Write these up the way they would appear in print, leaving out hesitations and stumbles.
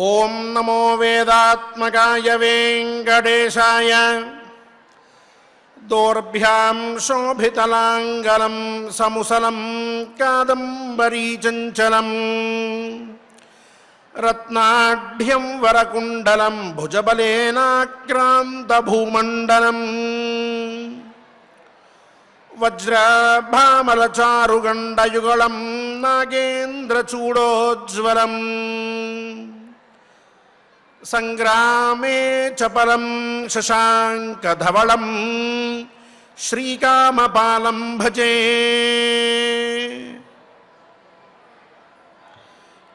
ఓం నమో వేదాత్మకాయ వెంకటేశాయ. దోర్భ్యాం శోభితలాంగలం సముసలం కాదంబరీచంచలం రత్నాఢ్యం వరకుండలం భుజబలేనాక్రాంతభూమండలం వజ్రాభామలచారుగండయుగళం నాగేంద్రచూడోజ్వలం సంగ్రామే చపలం శశాంకధవళం శ్రీకామపాలం భజే.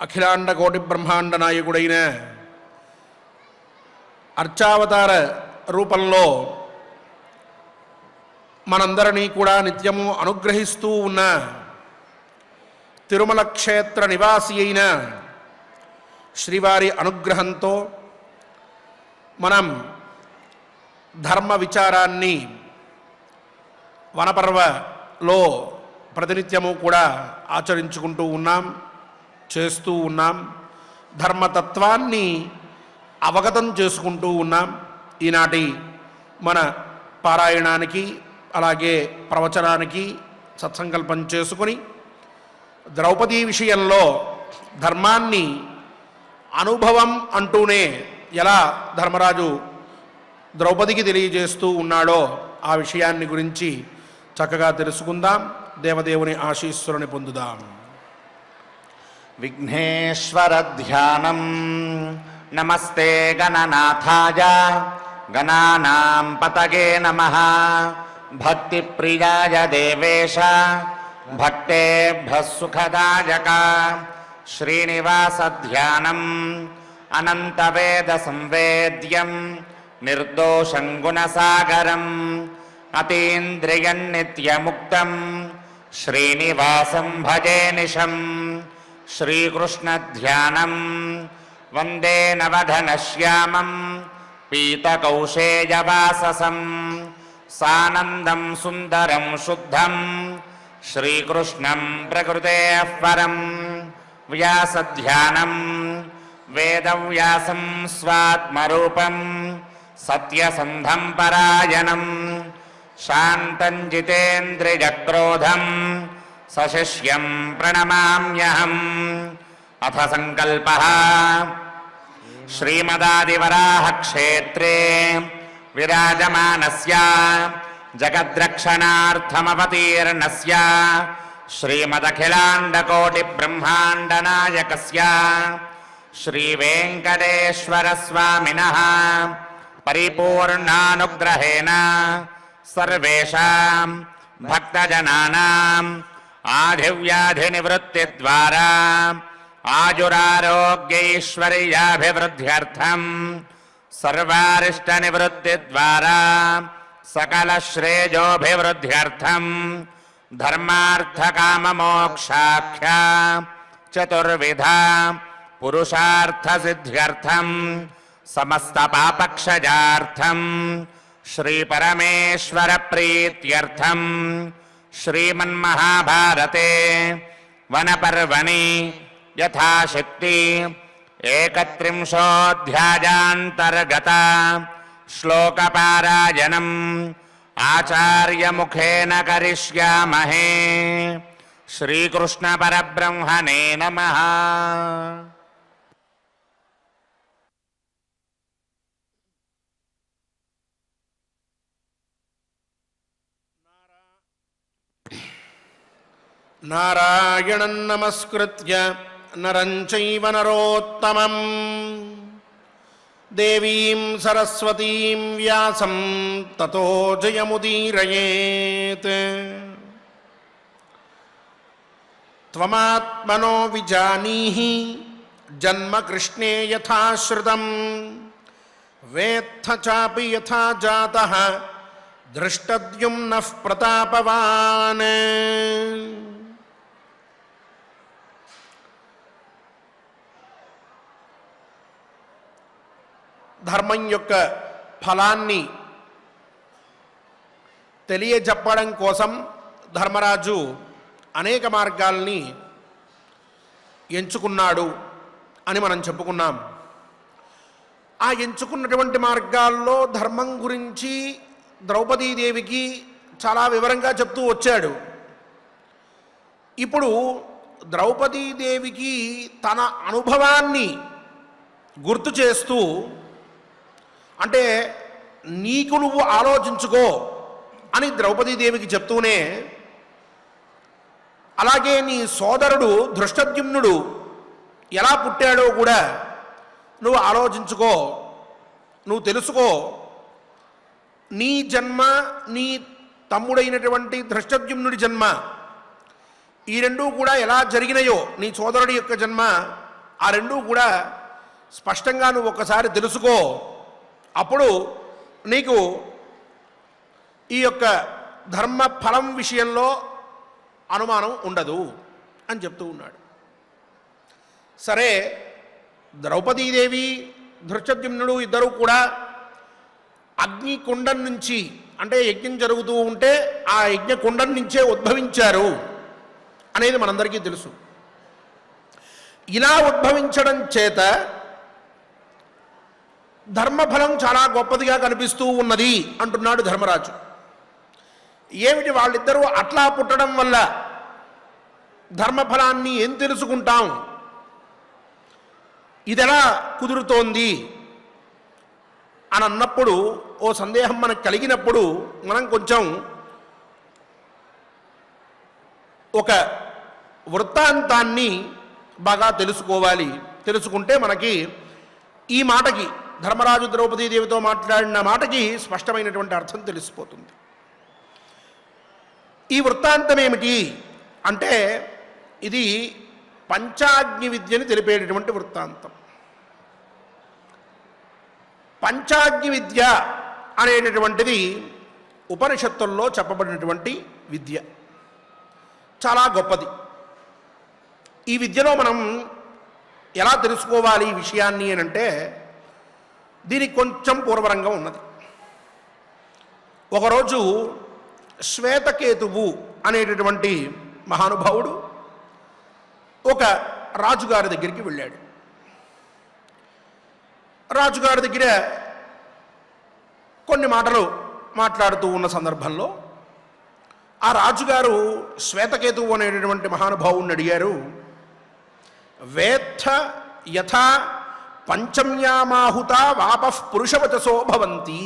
అఖిలాండ కోటి బ్రహ్మాండ నాయకుడైన అర్చావతార రూపంలో మనందరినీ కూడా నిత్యము అనుగ్రహిస్తూ ఉన్న తిరుమల క్షేత్ర నివాసి అయిన శ్రీవారి అనుగ్రహంతో మనం ధర్మ విచారాన్ని వనపర్వలో ప్రతినిత్యము కూడా ఆచరించుకుంటూ ఉన్నాం, చేస్తూ ఉన్నాం. ధర్మతత్వాన్ని అవగతం చేసుకుంటూ ఉన్నాం. ఈనాటి మన పారాయణానికి అలాగే ప్రవచనానికి సత్సంకల్పం చేసుకుని ద్రౌపదీ విషయంలో ధర్మాన్ని అనుభవం అంటూనే ఎలా ధర్మరాజు ద్రౌపదికి తెలియజేస్తూ ఉన్నాడో ఆ విషయాన్ని గురించి చక్కగా తెలుసుకుందాం. దేవదేవుని ఆశీస్సులని పొందుదాం. విఘ్నేశ్వర ధ్యానం. నమస్తే గణనాథాయ గణానాం పతగే నమః. భక్తి ప్రియాయ దేవేశ భక్తేభ్యః సుఖదాయక. శ్రీనివాస ధ్యానం అనంతవేద సంవేద్యం నిర్దోషం గుణసాగరం అతీంద్రియం నిత్యముక్తం శ్రీనివాసం భజే నిశం. శ్రీకృష్ణ ధ్యానం వందే నవఘనశ్యామం పీతకౌశేయవాససం సానందం సుందరం శుద్ధం శ్రీకృష్ణం ప్రకృతేః పరం. వ్యాసధ్యానం వేదవ్యాసం స్వాత్మరూపం సత్యసంధం పరాయణం శాంతం జితేంద్రియక్రోధం సశిష్యం ప్రణమామ్యహం. అథ సంకల్పః. శ్రీమదాదివరాహ క్షేత్రే విరాజమానస్య జగద్రక్షణార్థమవతీర్ణస్య శ్రీమదఖిలాండకోటి బ్రహ్మాండ నాయకస్య శ్రీవేంకటేశ్వర స్వామినః పరిపూర్ణానుగ్రహేణ సర్వేషాం భక్తజనానాం ఆధివ్యాధి ద్వారా ఆయురారోగ్యైశ్వర్యాభివృద్ధ్యర్థం సర్వారిష్ట నివృత్తి ద్వారా సకల శ్రేయోభివృద్ధ్యర్థం ధర్మార్థ కామ మోక్షాఖ్య చతుర్విధ పురుషార్థ సిద్ధ్యర్థం సమస్త పాపక్షయార్థం శ్రీ పరమేశ్వర ప్రీత్యర్థం శ్రీమన్మహాభారతే వనపర్వణి యథాశక్తి 31ోऽధ్యాయాन्तर्गत శ్లోకపారాయణం ఆచార్యముఖేన కరిష్యామహే. శ్రీకృష్ణ పరబ్రహ్మణే నమః. నారాయణం నమస్కృత్య నరం చైవ నరోత్తమం దేవీం సరస్వతీం వ్యాసం తతో జయముదీరయేత్. త్వమాత్మనో విజానీహి జన్మ కృష్ణే యథా శ్రుతం వేత్థ చాపి యథా జాతః దృష్టద్యుమ్నః ప్రతాపవాన్. ధర్మం యొక్క ఫలాన్ని తెలియజెప్పడం కోసం ధర్మరాజు అనేక మార్గాల్ని ఎంచుకున్నాడు అని మనం చెప్పుకున్నాం. ఆ ఎంచుకున్నటువంటి మార్గాల్లో ధర్మం గురించి ద్రౌపదీదేవికి చాలా వివరంగా చెప్తూ వచ్చాడు. ఇప్పుడు ద్రౌపదీదేవికి తన అనుభవాన్ని గుర్తు చేస్తూ, అంటే నీకు నువ్వు ఆలోచించుకో అని ద్రౌపదీదేవికి చెప్తూనే, అలాగే నీ సోదరుడు ధృష్టద్యుమ్నుడు ఎలా పుట్టాడో కూడా నువ్వు ఆలోచించుకో, నువ్వు తెలుసుకో. నీ జన్మ, నీ తమ్ముడైనటువంటి ధృష్టద్యుమ్నుడి జన్మ, ఈ రెండూ కూడా ఎలా జరిగినాయో, నీ సోదరుడి యొక్క జన్మ, ఆ రెండూ కూడా స్పష్టంగా నువ్వు ఒక్కసారి తెలుసుకో. అప్పుడు నీకు ఈ యొక్క ధర్మ ఫలం విషయంలో అనుమానం ఉండదు అని చెప్తూ ఉన్నాడు. సరే, ద్రౌపదీదేవి ధృష్టద్యుమ్నుడు ఇద్దరూ కూడా అగ్నికుండం నుంచి, అంటే యజ్ఞం జరుగుతూ ఉంటే ఆ యజ్ఞకుండం నుంచే ఉద్భవించారు అనేది మనందరికీ తెలుసు. ఇలా ఉద్భవించడం చేత ధర్మఫలం చాలా గొప్పదిగా కనిపిస్తూ ఉన్నది అంటున్నాడు ధర్మరాజు. ఏమిటి వాళ్ళిద్దరూ అట్లా పుట్టడం వల్ల ధర్మఫలాన్ని ఏం తెలుసుకుంటాం, ఇదెలా కుదురుతోంది అని అన్నప్పుడు, ఓ సందేహం మనకు కలిగినప్పుడు మనం కొంచెం ఒక వృత్తాంతాన్ని బాగా తెలుసుకోవాలి. తెలుసుకుంటే మనకి ఈ మాటకి, ధర్మరాజు ద్రౌపదీదేవితో మాట్లాడిన మాటకి స్పష్టమైనటువంటి అర్థం తెలిసిపోతుంది. ఈ వృత్తాంతం ఏమిటి అంటే, ఇది పంచాగ్ని విద్యని తెలిపేటటువంటి వృత్తాంతం. పంచాగ్ని విద్య అనేటటువంటిది ఉపనిషత్తుల్లో చెప్పబడినటువంటి విద్య, చాలా గొప్పది. ఈ విద్యలో మనం ఎలా తెలుసుకోవాలి ఈ విషయాన్ని అని అంటే, దీనికి కొంచెం పూర్వరంగం ఉన్నది. ఒకరోజు శ్వేతకేతువు అనేటటువంటి మహానుభావుడు ఒక రాజుగారి దగ్గరికి వెళ్ళాడు. రాజుగారి దగ్గర కొన్ని మాటలు మాట్లాడుతూ ఉన్న సందర్భంలో ఆ రాజుగారు శ్వేతకేతువు అనేటటువంటి మహానుభావుని అడిగారు, వేత్థ యథా పంచమ్యామాహుత వాపః పురుషవచసో భవంతి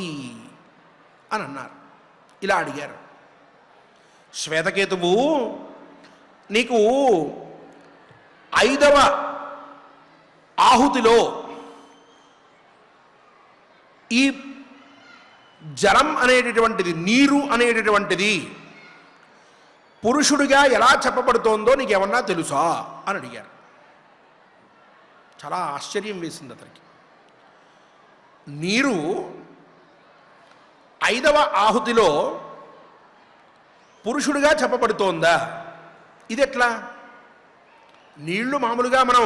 అని అన్నారు. ఇలా అడిగారు, శ్వేతకేతువు, నీకు 5వ ఆహుతిలో ఈ జలం అనేటటువంటిది, నీరు అనేటటువంటిది పురుషుడిగా ఎలా చెప్పబడుతోందో నీకేమన్నా తెలుసా అని అడిగారు. చాలా ఆశ్చర్యం వేసింది అతనికి. నీరు 5వ ఆహుతిలో పురుషుడిగా చెప్పబడుతోందా? ఇది ఎట్లా? నీళ్లు మామూలుగా మనం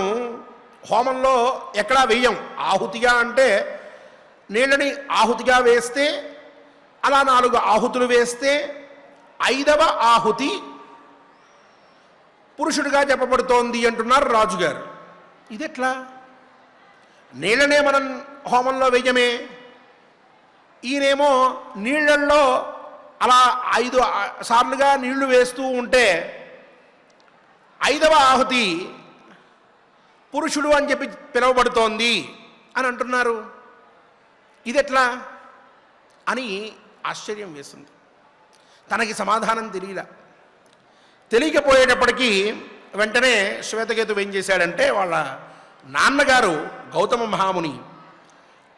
హోమంలో ఎక్కడా వేయం. ఆహుతిగా అంటే నీళ్ళని ఆహుతిగా వేస్తే, అలా 4 ఆహుతులు వేస్తే 5వ ఆహుతి పురుషుడిగా చెప్పబడుతోంది అంటున్నారు రాజుగారు. ఇదెట్లా? నీళ్ళనే మనం హోమంలో వేయమే, ఈయనేమో నీళ్ళల్లో అలా 5 సార్లుగా నీళ్లు వేస్తూ ఉంటే 5వ ఆహుతి పురుషుడు అని చెప్పి పిలువబడుతోంది అని అంటున్నారు. ఇదెట్లా అని ఆశ్చర్యం వేస్తుంది. తనకి సమాధానం తెలియకపోయేటప్పటికీ వెంటనే శ్వేతకేతువు ఏం చేశాడంటే, వాళ్ళ నాన్నగారు గౌతమ మహాముని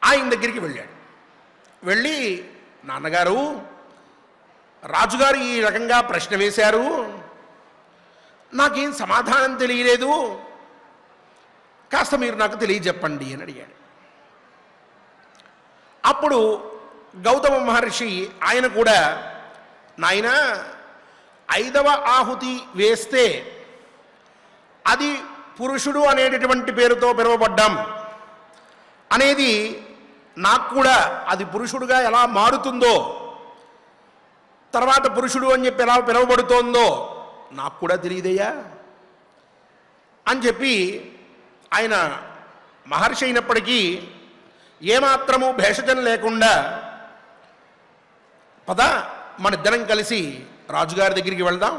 ఆయన దగ్గరికి వెళ్ళాడు. వెళ్ళి, నాన్నగారు, రాజుగారు ఈ రకంగా ప్రశ్న వేశారు, నాకేం సమాధానం తెలియలేదు, కాస్త మీరు నాకు తెలియజెప్పండి అని అడిగాడు. అప్పుడు గౌతమ మహర్షి ఆయన కూడా, నాయనా, 5వ ఆహుతి వేస్తే అది పురుషుడు అనేటటువంటి పేరుతో పిలువబడ్డాం అనేది నాకు కూడా, అది పురుషుడుగా ఎలా మారుతుందో, తర్వాత పురుషుడు అని చెప్పి ఎలా పిలువబడుతోందో నాకు కూడా తెలియదయ్యా అని చెప్పి, ఆయన మహర్షి అయినప్పటికీ ఏమాత్రము భేషజం లేకుండా పద మనిద్దరం కలిసి రాజుగారి దగ్గరికి వెళ్దాం,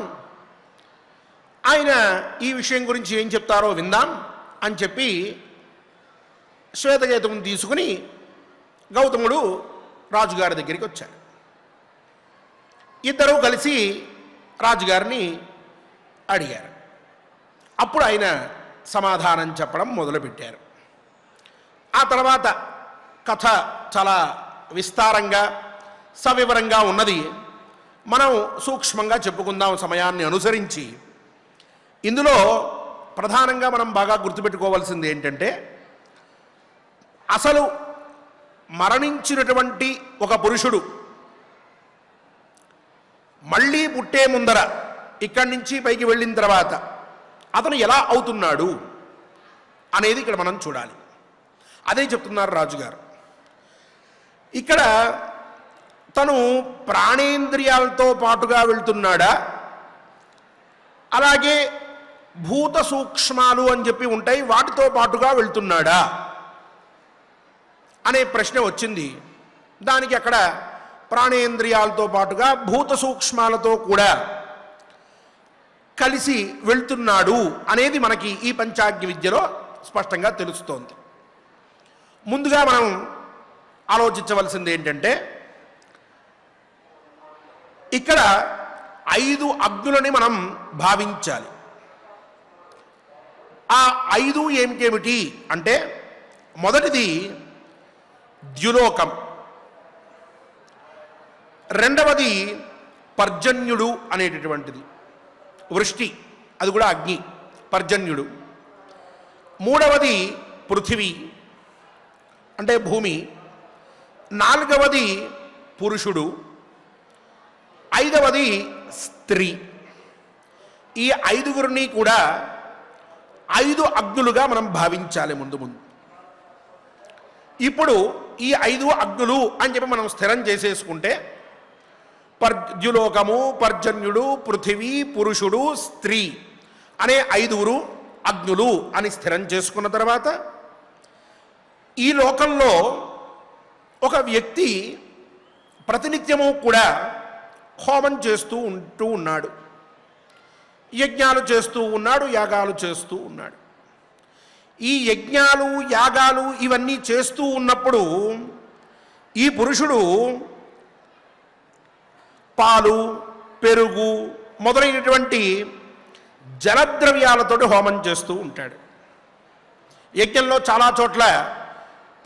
ఆయన ఈ విషయం గురించి ఏం చెప్తారో విందాం అని చెప్పి శ్వేతకేతువుని తీసుకుని గౌతముడు రాజుగారి దగ్గరికి వచ్చారు. ఇద్దరూ కలిసి రాజుగారిని అడిగారు. అప్పుడు ఆయన సమాధానం చెప్పడం మొదలుపెట్టారు. ఆ తర్వాత కథ చాలా విస్తారంగా సవివరంగా ఉన్నది. మనం సూక్ష్మంగా చెప్పుకుందాం సమయాన్ని అనుసరించి. ఇందులో ప్రధానంగా మనం బాగా గుర్తుపెట్టుకోవాల్సింది ఏంటంటే, అసలు మరణించినటువంటి ఒక పురుషుడు మళ్ళీ పుట్టే ముందర ఇక్కడి నుంచి పైకి వెళ్ళిన తర్వాత అతను ఎలా అవుతున్నాడు అనేది ఇక్కడ మనం చూడాలి. అదే చెప్తున్నారు రాజుగారు. ఇక్కడ తను ప్రాణేంద్రియాలతో పాటుగా వెళ్తున్నాడా, అలాగే భూత సూక్ష్మాలు అని చెప్పి ఉంటాయి వాటితో పాటుగా వెళ్తున్నాడా అనే ప్రశ్న వచ్చింది. దానికి అక్కడ ప్రాణేంద్రియాలతో పాటుగా భూత సూక్ష్మాలతో కూడా కలిసి వెళ్తున్నాడు అనేది మనకి ఈ పంచాగ్ని విద్యలో స్పష్టంగా తెలుస్తోంది. ముందుగా మనం ఆలోచించవలసింది ఏంటంటే, ఇక్కడ 5 అగ్నులని మనం భావించాలి. ఆ 5 ఏమిటేమిటి అంటే, మొదటిది ద్యులోకం, రెండవది పర్జన్యుడు అనేటటువంటిది, వృష్టి అది కూడా అగ్ని పర్జన్యుడు, మూడవది పృథివీ అంటే భూమి, నాలుగవది పురుషుడు, ఐదవది స్త్రీ. ఈ 5గురిని కూడా 5 అగ్నులుగా మనం భావించాలి ముందు. ఇప్పుడు ఈ 5 అగ్నులు అని చెప్పి మనం స్థిరం చేసేసుకుంటే, ద్యులోకము, పర్జన్యుడు, పృథివీ, పురుషుడు, స్త్రీ అనే 5 అగ్నులు అని స్థిరం చేసుకున్న తర్వాత, ఈ లోకంలో ఒక వ్యక్తి ప్రతినిత్యము కూడా హోమం చేస్తూ ఉన్నాడు, యజ్ఞాలు చేస్తూ ఉన్నాడు, యాగాలు చేస్తూ ఉన్నాడు. ఈ యజ్ఞాలు యాగాలు ఇవన్నీ చేస్తూ ఉన్నప్పుడు ఈ పురుషుడు పాలు, పెరుగు మొదలైనటువంటి జలద్రవ్యాలతోటి హోమం చేస్తూ ఉంటాడు. యజ్ఞంలో చాలా చోట్ల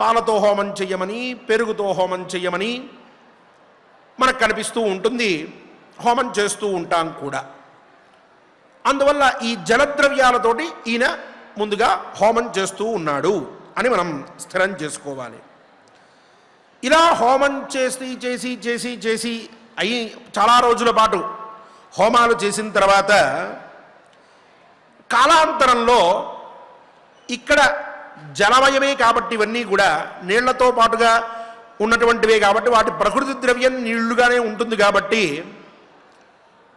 పాలతో హోమం చెయ్యమని, పెరుగుతో హోమం చెయ్యమని మనకు కనిపిస్తూ ఉంటుంది, హోమం చేస్తూ ఉంటాం కూడా. అందువల్ల ఈ జలద్రవ్యాలతోటి ఈయన ముందుగా హోమం చేస్తూ ఉన్నాడు అని మనం స్థిరం చేసుకోవాలి. ఇలా హోమం చేసి చేసి చేసి చేసి అయి చాలా రోజుల పాటు హోమాలు చేసిన తర్వాత కాలాంతరంలో ఇక్కడ జలమయమే కాబట్టి ఇవన్నీ కూడా నీళ్లతో పాటుగా ఉన్నటువంటివే కాబట్టి వాటి ప్రకృతి ద్రవ్యం నీళ్లుగానే ఉంటుంది కాబట్టి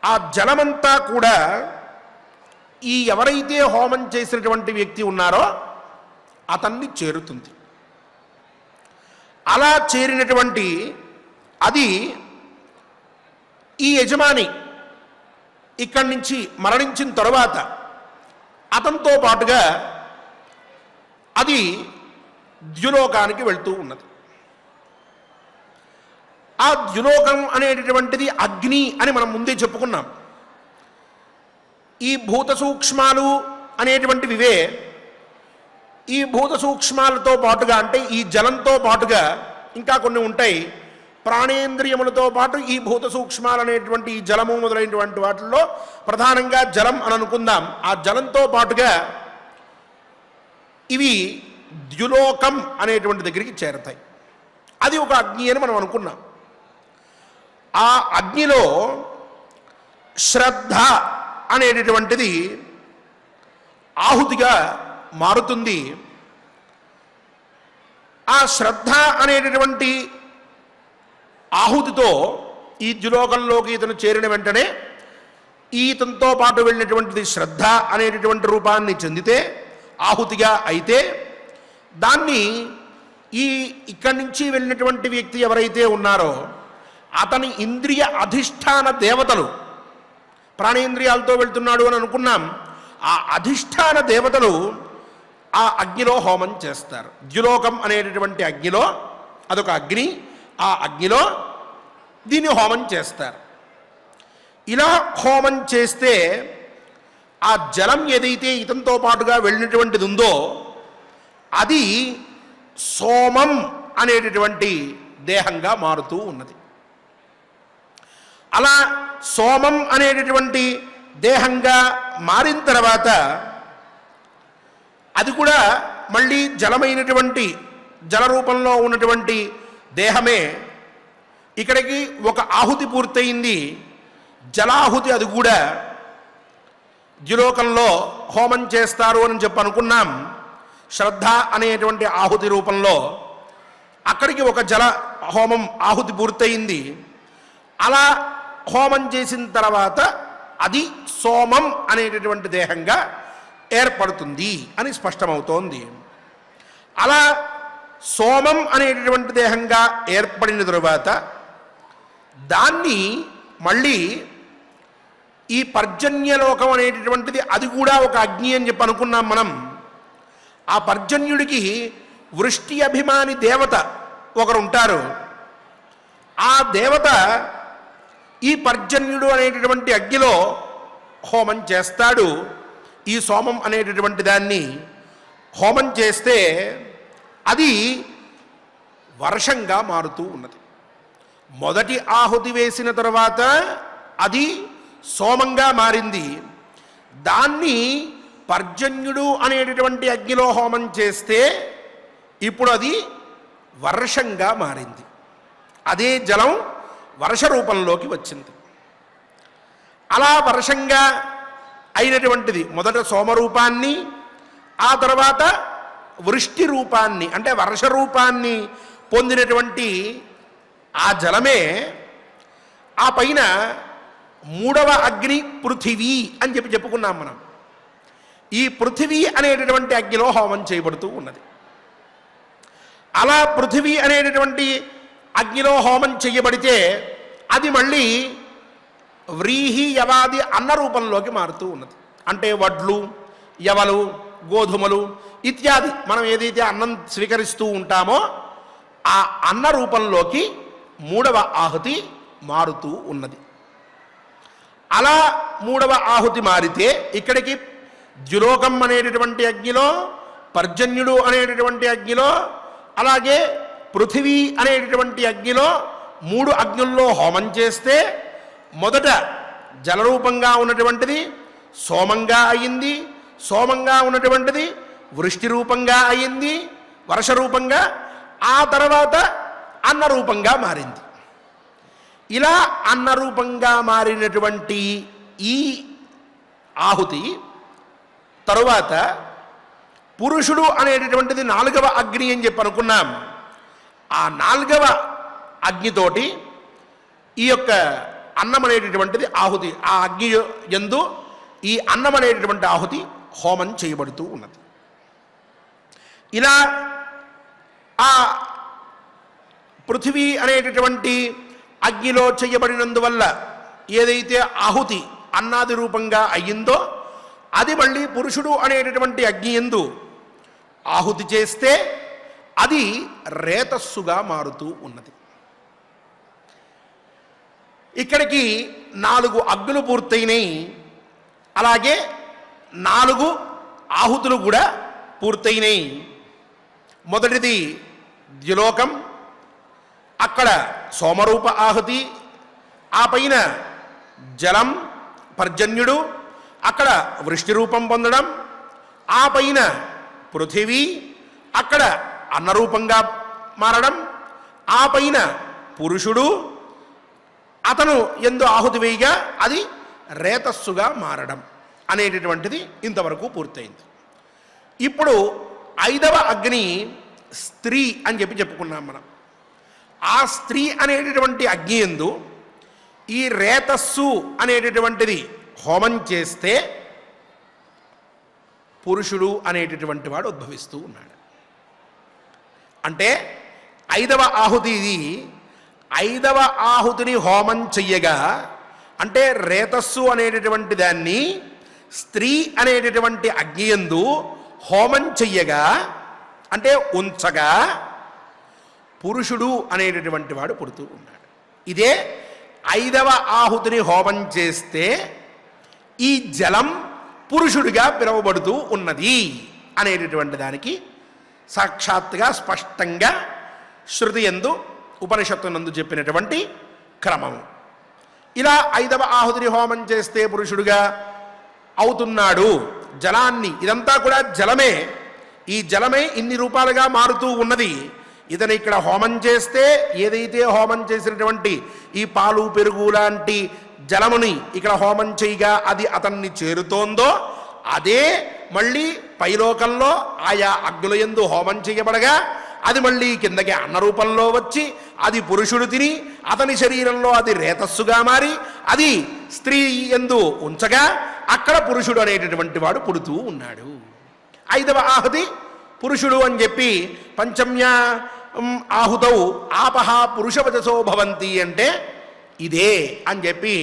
ఆ జలమంతా కూడా ఈ ఎవరైతే హోమం చేసినటువంటి వ్యక్తి ఉన్నారో అతన్ని చేరుతుంది. అలా చేరినటువంటి అది ఈ యజమాని ఇక్కడి నుంచి మరణించిన తరువాత అతనితో పాటుగా అది ద్యులోకానికి వెళ్తూ ఉన్నది. ఆ ద్యులోకం అనేటటువంటిది అగ్ని అని మనం ముందే చెప్పుకున్నాం. ఈ భూత సూక్ష్మాలు అనేటువంటివివే. ఈ భూత సూక్ష్మాలతో పాటుగా అంటే ఈ జలంతో పాటుగా ఇంకా కొన్ని ఉంటాయి. ప్రాణేంద్రియములతో పాటు ఈ భూత సూక్ష్మాలు అనేటువంటి ఈ జలము మొదలైనటువంటి వాటిల్లో ప్రధానంగా జలం అని అనుకుందాం. ఆ జలంతో పాటుగా ఇవి ద్యులోకం అనేటువంటి దగ్గరికి చేరతాయి. అది ఒక అగ్ని అని మనం అనుకున్నాం. ఆ అగ్నిలో శ్రద్ధ అనేటటువంటిది ఆహుతిగా మారుతుంది. ఆ శ్రద్ధ అనేటటువంటి ఆహుతితో ఈ ద్యులోకంలోకి ఇతను చేరిన వెంటనే ఈతనితో పాటు వెళ్ళినటువంటిది శ్రద్ధ అనేటటువంటి రూపాన్ని చెందితే ఆహుతిగా అయితే దాన్ని ఇక్కడి నుంచి వెళ్ళినటువంటి వ్యక్తి ఎవరైతే ఉన్నారో అతని ఇంద్రియ అధిష్టాన దేవతలు, ప్రాణేంద్రియాలతో వెళ్తున్నాడు అని అనుకున్నాం, ఆ అధిష్టాన దేవతలు ఆ అగ్నిలో హోమం చేస్తారు. ద్యులోకం అనేటటువంటి అగ్నిలో, అదొక అగ్ని, ఆ అగ్నిలో దీన్ని హోమం చేస్తారు. ఇలా హోమం చేస్తే ఆ జలం ఏదైతే ఇతంతో పాటుగా వెళ్ళినటువంటిది ఉందో అది సోమం అనేటటువంటి దేహంగా మారుతూ ఉన్నది. అలా సోమం అనేటటువంటి దేహంగా మారిన తర్వాత అది కూడా మళ్ళీ జలమైనటువంటి జల రూపంలో ఉన్నటువంటి దేహమే. ఇక్కడికి ఒక ఆహుతి పూర్తయింది, జలాహుతి. అది కూడా ద్యులోకంలో హోమం చేస్తారు అని చెప్పి అనుకున్నాం. శ్రద్ధ అనేటువంటి ఆహుతి రూపంలో అక్కడికి ఒక జల హోమం ఆహుతి పూర్తయింది. అలా హోమం చేసిన తర్వాత అది సోమం అనేటటువంటి దేహంగా ఏర్పడుతుంది అని స్పష్టమవుతోంది. అలా సోమం అనేటటువంటి దేహంగా ఏర్పడిన తరువాత దాన్ని మళ్ళీ ఈ పర్జన్యలోకం అనేటటువంటిది అది కూడా ఒక అగ్ని అని చెప్పి అనుకున్నాం మనం. ఆ పర్జన్యుడికి వృష్టి అభిమాని దేవత ఒకరు ఉంటారు. ఆ దేవత ఈ పర్జన్యుడు అనేటటువంటి అగ్నిలో హోమం చేస్తాడు. ఈ సోమం అనేటటువంటి దాన్ని హోమం చేస్తే అది వర్షంగా మారుతూ ఉన్నది. మొదటి ఆహుతి వేసిన తర్వాత అది సోమంగా మారింది. దాన్ని పర్జన్యుడు అనేటటువంటి అగ్నిలో హోమం చేస్తే ఇప్పుడు అది వర్షంగా మారింది. అదే జలం వర్ష రూపంలోకి వచ్చింది. అలా వర్షంగా అయినటువంటిది మొదట సోమరూపాన్ని, ఆ తర్వాత వృష్టి రూపాన్ని అంటే వర్ష రూపాన్ని పొందినటువంటి ఆ జలమే ఆ పైన మూడవ అగ్ని పృథివీ అని చెప్పుకున్నాం మనం. ఈ పృథివీ అనేటటువంటి అగ్నిలో హోమం చేయబడుతూ ఉన్నది. అలా పృథివీ అనేటటువంటి అగ్నిలో హోమం చేయబడితే అది మళ్ళీ వ్రీహి యవాది అన్న రూపంలోకి మారుతూ ఉన్నది. అంటే వడ్లు, యవలు, గోధుమలు ఇత్యాది మనం ఏదైతే అన్నం స్వీకరిస్తూ ఉంటామో ఆ అన్న రూపంలోకి మూడవ ఆహుతి మారుతూ ఉన్నది. అలా మూడవ ఆహుతి మారితే ఇక్కడికి ద్యులోకం అనేటటువంటి అగ్నిలో, పర్జన్యుడు అనేటటువంటి అగ్నిలో, అలాగే పృథివీ అనేటటువంటి అగ్నిలో మూడు అగ్నుల్లో హోమం చేస్తే మొదట జలరూపంగా ఉన్నటువంటిది సోమంగా అయింది, సోమంగా ఉన్నటువంటిది వృష్టి రూపంగా అయింది, వర్ష రూపంగా, ఆ తర్వాత అన్నరూపంగా మారింది. ఇలా అన్నరూపంగా మారినటువంటి ఈ ఆహుతి తరువాత పురుషుడు అనేటటువంటిది నాలుగవ అగ్ని అని చెప్పి అనుకున్నాం. ఆ నాలుగవ అగ్నితోటి ఈ యొక్క అన్నం అనేటటువంటిది ఆహుతి, ఆ అగ్ని యందు ఈ అన్నం అనేటటువంటి ఆహుతి హోమం చేయబడుతూ ఉన్నది. ఇలా ఆ పృథివీ అనేటటువంటి అగ్నిలో చేయబడినందువల్ల ఏదైతే ఆహుతి అన్నాది రూపంగా అయ్యిందో అది మళ్ళీ పురుషుడు అనేటటువంటి అగ్ని యందు ఆహుతి చేస్తే అది రేతస్సుగా మారుతూ ఉన్నది. ఇక్కడికి 4 అగ్గులు పూర్తయినాయి. అలాగే 4 ఆహుతులు కూడా పూర్తయినాయి. మొదటిది ద్యులోకం, అక్కడ సోమరూప ఆహుతి, ఆ పైన జలం పర్జన్యుడు, అక్కడ వృష్టి రూపం పొందడం, ఆ పైన పృథివీ, అక్కడ అన్నరూపంగా మారడం, ఆ పైన పురుషుడు అతను ఎందు ఆహుతి వేయగా అది రేతస్సుగా మారడం అనేటటువంటిది ఇంతవరకు పూర్తయింది. ఇప్పుడు 5వ అగ్ని స్త్రీ అని చెప్పుకున్నాం మనం. ఆ స్త్రీ అనేటటువంటి అగ్ని యందు ఈ రేతస్సు అనేటటువంటిది హోమం చేస్తే పురుషుడు అనేటటువంటి వాడు ఉద్భవిస్తూ ఉన్నాడు. అంటే 5వ ఆహుతి ఇది. 5వ ఆహుతిని హోమం చెయ్యగా, అంటే రేతస్సు అనేటటువంటి దాన్ని స్త్రీ అనేటటువంటి అగ్నియందు హోమం చెయ్యగా, అంటే ఉంచగా పురుషుడు అనేటటువంటి వాడు పుడుతూ ఉన్నాడు. ఇదే 5వ ఆహుతిని హోమం చేస్తే ఈ జలం పురుషుడిగా పిలువబడుతూ ఉన్నది అనేటటువంటి దానికి సాక్షాత్తుగా స్పష్టంగా శృతి యందు ఉపనిషత్తునందు చెప్పినటువంటి క్రమం. ఇలా 5వ ఆహుతిని హోమం చేస్తే పురుషుడుగా అవుతున్నాడు. జలాన్ని, ఇదంతా కూడా జలమే, ఈ జలమే ఇన్ని రూపాలుగా మారుతూ ఉన్నది. ఇతను ఇక్కడ హోమం చేస్తే ఏదైతే హోమం చేసినటువంటి ఈ పాలు పెరుగు లాంటి జలముని ఇక్కడ హోమం చేయగా అది అతన్ని చేరుతోందో, అదే మళ్ళీ పైలోకంలో ఆయా అగ్నుల యందు హోమం చేయబడగా అది మళ్ళీ కిందకి అన్న రూపంలో వచ్చి అది పురుషుడు తిని అతని శరీరంలో అది రేతస్సుగా మారి అది స్త్రీ యందు ఉంచగా అక్కడ పురుషుడు అనేటటువంటి వాడు పుడుతూ ఉన్నాడు. 5వ ఆహుతి పురుషుడు అని చెప్పి పంచమ్య ఆహుతౌ ఆపహ పురుషవచసో భవంతి అంటే ఇదే అని చెప్పి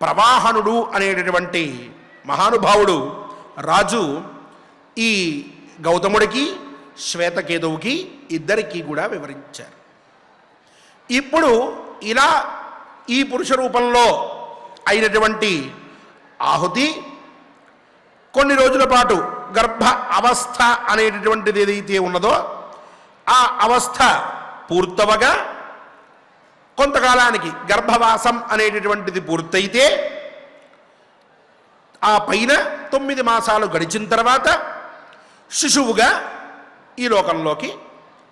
ప్రవాహనుడు అనేటటువంటి మహానుభావుడు రాజు ఈ గౌతముడికి శ్వేతకేతువుకి ఇద్దరికీ కూడా వివరించారు. ఇప్పుడు ఇలా ఈ పురుష రూపంలో అయినటువంటి ఆహుతి కొన్ని రోజుల పాటు గర్భ అవస్థ అనేటటువంటిది ఏదైతే ఉన్నదో ఆ అవస్థ పూర్తవగా కొంతకాలానికి గర్భవాసం అనేటటువంటిది పూర్తయితే ఆ పైన 9 మాసాలు గడిచిన తర్వాత శిశువుగా ఈ లోకంలోకి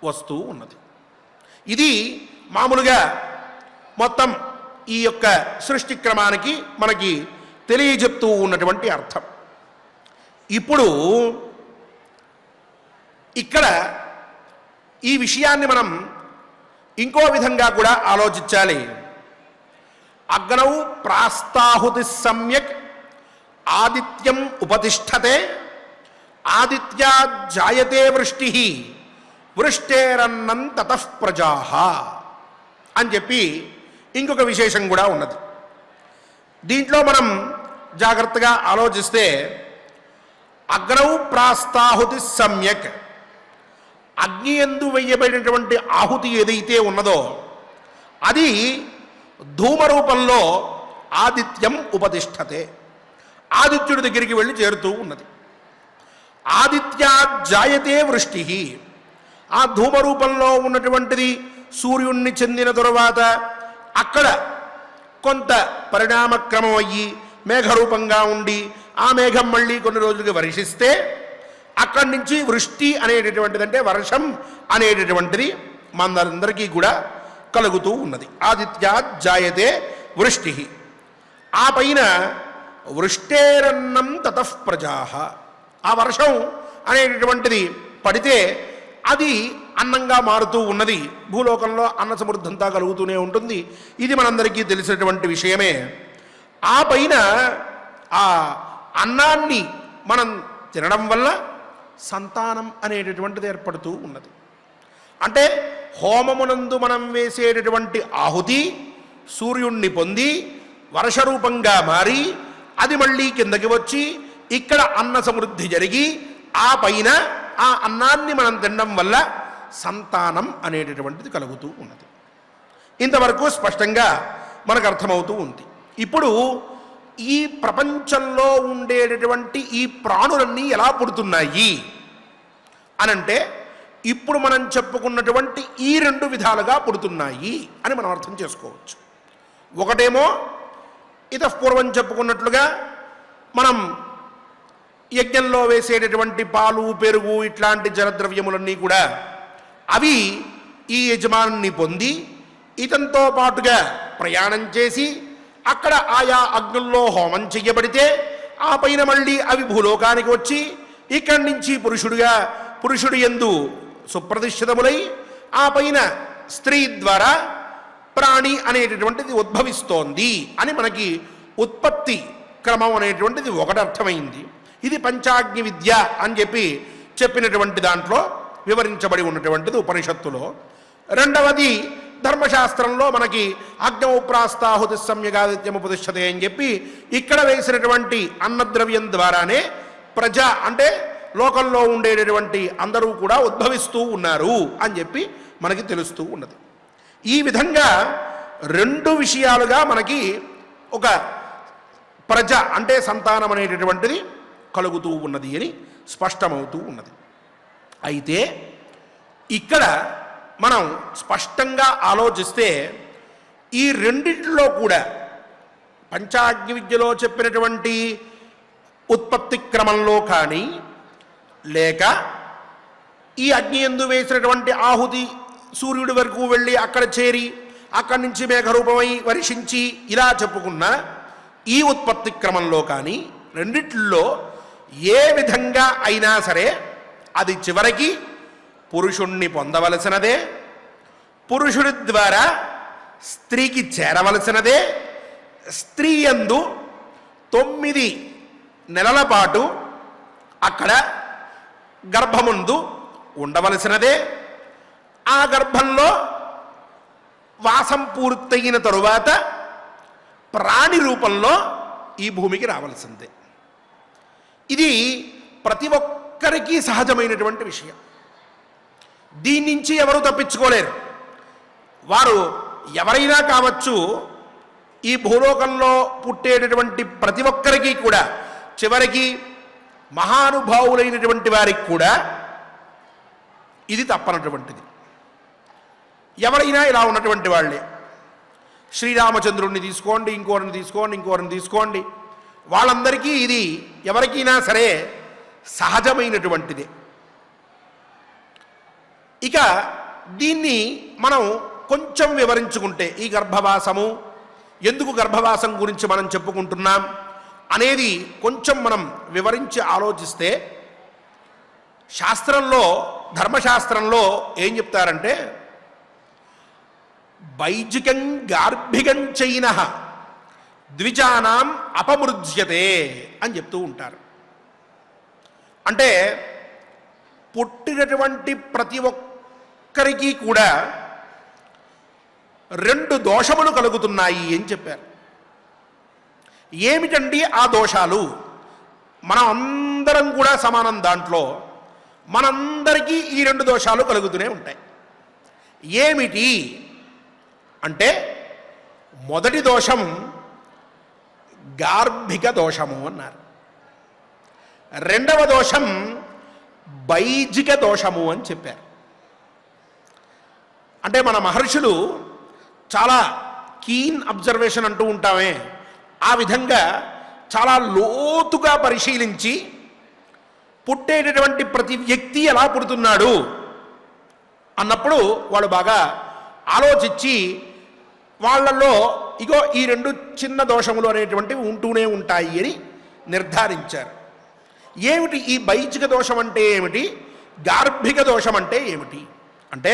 వస్తూ ఉన్నది. ఇది మామూలుగా మొత్తం ఈ యొక్క సృష్టి క్రమానికి మనకి తెలియజెప్తూ ఉన్నటువంటి అర్థం. ఇప్పుడు ఇక్కడ ఈ విషయాన్ని మనం ఇంకో విధంగా కూడా ఆలోచించాలి. అగ్నౌ ప్రాస్తాహుతి సమ్యక్ ఆదిత్యం ఉపతిష్టతే ఆదిత్యా జాయతే వృష్టి వృష్టేరన్నం తతః ప్రజాః అని చెప్పి ఇంకొక విశేషం కూడా ఉన్నది. దీంట్లో మనం జాగ్రత్తగా ఆలోచిస్తే అగ్నౌ ప్రాస్తాహుతి సమ్యక్, అగ్ని యందు వెయ్యబడినటువంటి ఆహుతి ఏదైతే ఉన్నదో అది ధూమరూపంలో ఆదిత్యం ఉపతిష్టతే, ఆదిత్యుడి దగ్గరికి వెళ్ళి చేరుతూ ఉన్నది. ఆదిత్యా జాయతే వృష్టి, ఆ ధూమరూపంలో ఉన్నటువంటిది సూర్యుణ్ణి చెందిన తరువాత అక్కడ కొంత పరిణామక్రమం అయ్యి మేఘరూపంగా ఉండి ఆ మేఘం మళ్ళీ కొన్ని రోజులుగా వర్షిస్తే అక్కడి నుంచి వృష్టి అనేటటువంటిది అంటే వర్షం అనేటటువంటిది మనందరికీ కూడా కలుగుతూ ఉన్నది. ఆదిత్యా జాయతే వృష్టి, ఆ పైన వృష్టేరన్నం తతః ప్రజాః, ఆ వర్షం అనేటటువంటిది పడితే అది అన్నంగా మారుతూ ఉన్నది. భూలోకంలో అన్న సమృద్ధంతా కలుగుతూనే ఉంటుంది. ఇది మనందరికీ తెలిసినటువంటి విషయమే. ఆ పైన ఆ అన్నాన్ని మనం తినడం వల్ల సంతానం అనేటటువంటిది ఏర్పడుతూ ఉన్నది. అంటే హోమమునందు మనం వేసేటటువంటి ఆహుతి సూర్యుణ్ణి పొంది వర్షరూపంగా మారి అది మళ్ళీ కిందకి వచ్చి ఇక్కడ అన్న సమృద్ధి జరిగి ఆ పైన ఆ అన్నాన్ని మనం తినడం వల్ల సంతానం అనేటటువంటిది కలుగుతూ ఉన్నది. ఇంతవరకు స్పష్టంగా మనకు అర్థమవుతూ ఉంది. ఇప్పుడు ఈ ప్రపంచంలో ఉండేటటువంటి ఈ ప్రాణులన్నీ ఎలా పుడుతున్నాయి అనంటే ఇప్పుడు మనం చెప్పుకున్నటువంటి ఈ 2 విధాలుగా పుడుతున్నాయి అని మనం అర్థం చేసుకోవచ్చు. ఒకటేమో ఇతఃపూర్వం చెప్పుకున్నట్లుగా మనం యజ్ఞంలో వేసేటటువంటి పాలు పెరుగు ఇట్లాంటి జలద్రవ్యములన్నీ కూడా అవి ఈ యజమానుని పొంది ఇతంతో పాటుగా ప్రయాణం చేసి అక్కడ ఆయా అగ్నుల్లో హోమం చెయ్యబడితే ఆ పైన మళ్ళీ అవి భూలోకానికి వచ్చి ఇక్కడి నుంచి పురుషుడు యందు సుప్రతిష్ఠితములై ఆ పైన స్త్రీ ద్వారా ప్రాణి అనేటటువంటిది ఉద్భవిస్తోంది అని మనకి ఉత్పత్తి క్రమం అనేటువంటిది ఒకటి అర్థమైంది. ఇది పంచాగ్ని విద్య అని చెప్పినటువంటి దాంట్లో వివరించబడి ఉన్నటువంటిది ఉపనిషత్తులో. రెండవది ధర్మశాస్త్రంలో మనకి అగ్నౌ ప్రాస్తాహుతి సమ్యగాదిత్యముపదిశ్యతే అని చెప్పి ఇక్కడ వేసినటువంటి అన్నద్రవ్యం ద్వారానే ప్రజ అంటే లోకంలో ఉండేటటువంటి అందరూ కూడా ఉద్భవిస్తూ ఉన్నారు అని చెప్పి మనకి తెలుస్తూ ఉన్నది. ఈ విధంగా రెండు విషయాలుగా మనకి ఒక ప్రజ అంటే సంతానం అనేటటువంటిది కలుగుతూ ఉన్నది అని స్పష్టమవుతూ ఉన్నది. అయితే ఇక్కడ మనం స్పష్టంగా ఆలోచిస్తే ఈ రెండిట్లో కూడా పంచాగ్ని విద్యలో చెప్పినటువంటి ఉత్పత్తి క్రమంలో కానీ లేక ఈ అగ్ని యందు వేసినటువంటి ఆహుతి సూర్యుడి వరకు వెళ్ళి అక్కడ చేరి అక్కడి నుంచి మేఘరూపమై వర్షించి ఇలా చెప్పుకున్న ఈ ఉత్పత్తి క్రమంలో కానీ రెండిట్లో ఏ విధంగా అయినా సరే అది చివరికి పురుషుణ్ణి పొందవలసినదే, పురుషుడి ద్వారా స్త్రీకి చేరవలసినదే, స్త్రీ యందు 9 నెలల పాటు అక్కడ గర్భముందు ఉండవలసినదే, ఆ గర్భంలో వాసం పూర్తయిన తరువాత ప్రాణి రూపంలో ఈ భూమికి రావాల్సిందే. ఇది ప్రతి ఒక్కరికి సహజమైనటువంటి విషయం. దీని నుంచి ఎవరు తప్పించుకోలేరు. వారు ఎవరైనా కావచ్చు, ఈ భూలోకంలో పుట్టేటటువంటి ప్రతి ఒక్కరికి కూడా చివరికి మహానుభావులైనటువంటి వారికి కూడా ఇది తప్పనటువంటిది. ఎవరైనా ఇలా ఉన్నటువంటి వాళ్ళే. శ్రీరామచంద్రుడిని తీసుకోండి, ఇంకోరిని తీసుకోండి, ఇంకోరిని తీసుకోండి, వాళ్ళందరికీ ఇది ఎవరికైనా సరే సహజమైనటువంటిదే. ఇక దీన్ని మనం కొంచెం వివరించుకుంటే ఈ గర్భవాసము, ఎందుకు గర్భవాసం గురించి మనం చెప్పుకుంటున్నాం అనేది కొంచెం మనం వివరించి ఆలోచిస్తే శాస్త్రంలో, ధర్మశాస్త్రంలో ఏం చెప్తారంటే వైజికం గార్భికం చైన ద్విజానాం అపమృజ్యతే అని చెప్తూ ఉంటారు. అంటే పుట్టినటువంటి ప్రతి ఒక్కరికి కూడా 2 దోషములు కలుగుతున్నాయి అని చెప్పారు. ఏమిటండి ఆ దోషాలు? మనం అందరం కూడా సమానం, దాంట్లో మనందరికీ ఈ 2 దోషాలు కలుగుతూనే ఉంటాయి. ఏమిటి అంటే మొదటి దోషం గార్భిక దోషము అన్నారు. రెండవ దోషం వైజిక దోషము అని చెప్పారు. అంటే మన మహర్షులు చాలా కీన్ అబ్జర్వేషన్ అంటూ ఉంటామే, ఆ విధంగా చాలా లోతుగా పరిశీలించి పుట్టేటటువంటి ప్రతి వ్యక్తి ఎలా పుడుతున్నాడు అన్నప్పుడు వాళ్ళు బాగా ఆలోచించి వాళ్ళల్లో ఇగో ఈ 2 చిన్న దోషములు అనేటువంటివి ఉంటూనే ఉంటాయి అని నిర్ధారించారు. ఏమిటి ఈ వైజిక దోషం అంటే ఏమిటి, గార్భిక దోషం అంటే ఏమిటి అంటే,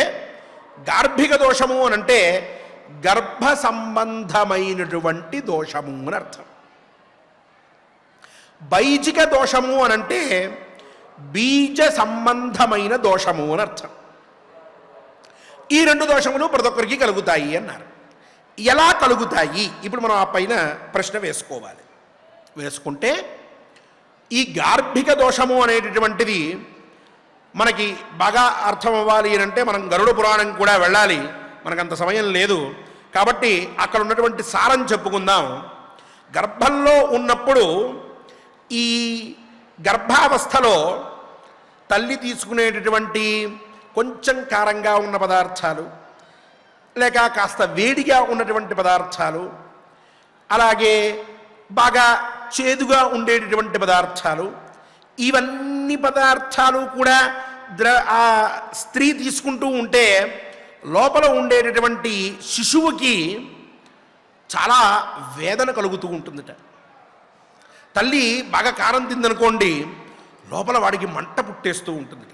గార్భిక దోషము అని అంటే గర్భ సంబంధమైనటువంటి దోషము అని అర్థం. వైజిక దోషము అని అంటే బీజ సంబంధమైన దోషము అని అర్థం. ఈ 2 దోషములు ప్రతి ఒక్కరికి కలుగుతాయి అన్నారు. ఎలా కలుగుతాయి? ఇప్పుడు మనం ఆ పైన ప్రశ్న వేసుకోవాలి. వేసుకుంటే ఈ గార్భిక దోషము అనేటటువంటిది మనకి బాగా అర్థం అవ్వాలి అంటే మనం గరుడ పురాణం కూడా వెళ్ళాలి, మనకంత సమయం లేదు కాబట్టి అక్కడ ఉన్నటువంటి సారం చెప్పుకుందాం. గర్భంలో ఉన్నప్పుడు ఈ గర్భావస్థలో తల్లి తీసుకునేటటువంటి కొంచెం కారంగా ఉన్న పదార్థాలు, లేక కాస్త వేడిగా ఉన్నటువంటి పదార్థాలు, అలాగే బాగా చేదుగా ఉండేటటువంటి పదార్థాలు, ఇవన్నీ పదార్థాలు కూడా ఆ స్త్రీ తీసుకుంటూ ఉంటే లోపల ఉండేటటువంటి శిశువుకి చాలా వేదన కలుగుతూ ఉంటుందట. తల్లి బాగా కారం తిందనుకోండి, లోపల వాడికి మంట పుట్టేస్తూ ఉంటుందట.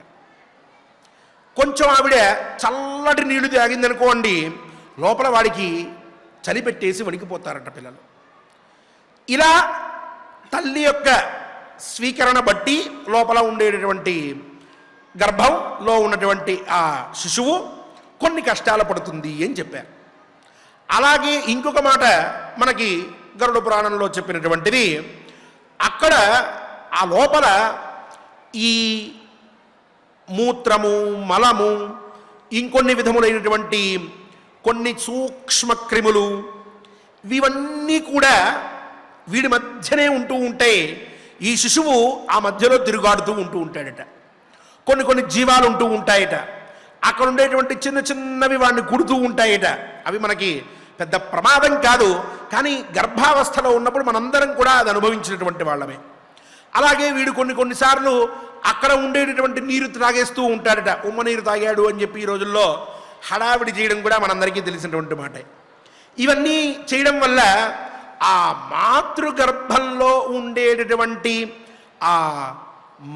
కొంచెం ఆవిడ చల్లటి నీళ్లు తాగిందనుకోండి, లోపల వాడికి చలి పెట్టేసి వణికిపోతారట పిల్లలు. ఇలా తల్లి యొక్క స్వీకరణ బట్టి లోపల ఉండేటటువంటి గర్భంలో ఉన్నటువంటి ఆ శిశువు కొన్ని కష్టాలు పడుతుంది అని చెప్పారు. అలాగే ఇంకొక మాట మనకి గరుడ పురాణంలో చెప్పినటువంటిది, అక్కడ ఆ లోపల ఈ మూత్రము, మలము, ఇంకొన్ని విధములైనటువంటి కొన్ని సూక్ష్మ క్రిములు, ఇవన్నీ కూడా వీడి మధ్యనే ఉంటూ ఉంటే ఈ శిశువు ఆ మధ్యలో తిరుగాడుతూ ఉంటూ ఉంటాడట. కొన్ని జీవాలు ఉంటూ ఉంటాయట, అక్కడ ఉండేటువంటి చిన్న చిన్నవి వాడిని కుడుతూ ఉంటాయట. అవి మనకి పెద్ద ప్రమాదం కాదు, కానీ గర్భావస్థలో ఉన్నప్పుడు మనందరం కూడా అది అనుభవించినటువంటి వాళ్ళమే. అలాగే వీడు కొన్నిసార్లు అక్కడ ఉండేటటువంటి నీరు తాగేస్తూ ఉంటాడట. ఉమ్మ నీరు తాగాడు అని చెప్పి ఈ రోజుల్లో హడావిడి చేయడం కూడా మనందరికీ తెలిసినటువంటి మాట. ఇవన్నీ చేయడం వల్ల ఆ మాతృగర్భంలో ఉండేటటువంటి ఆ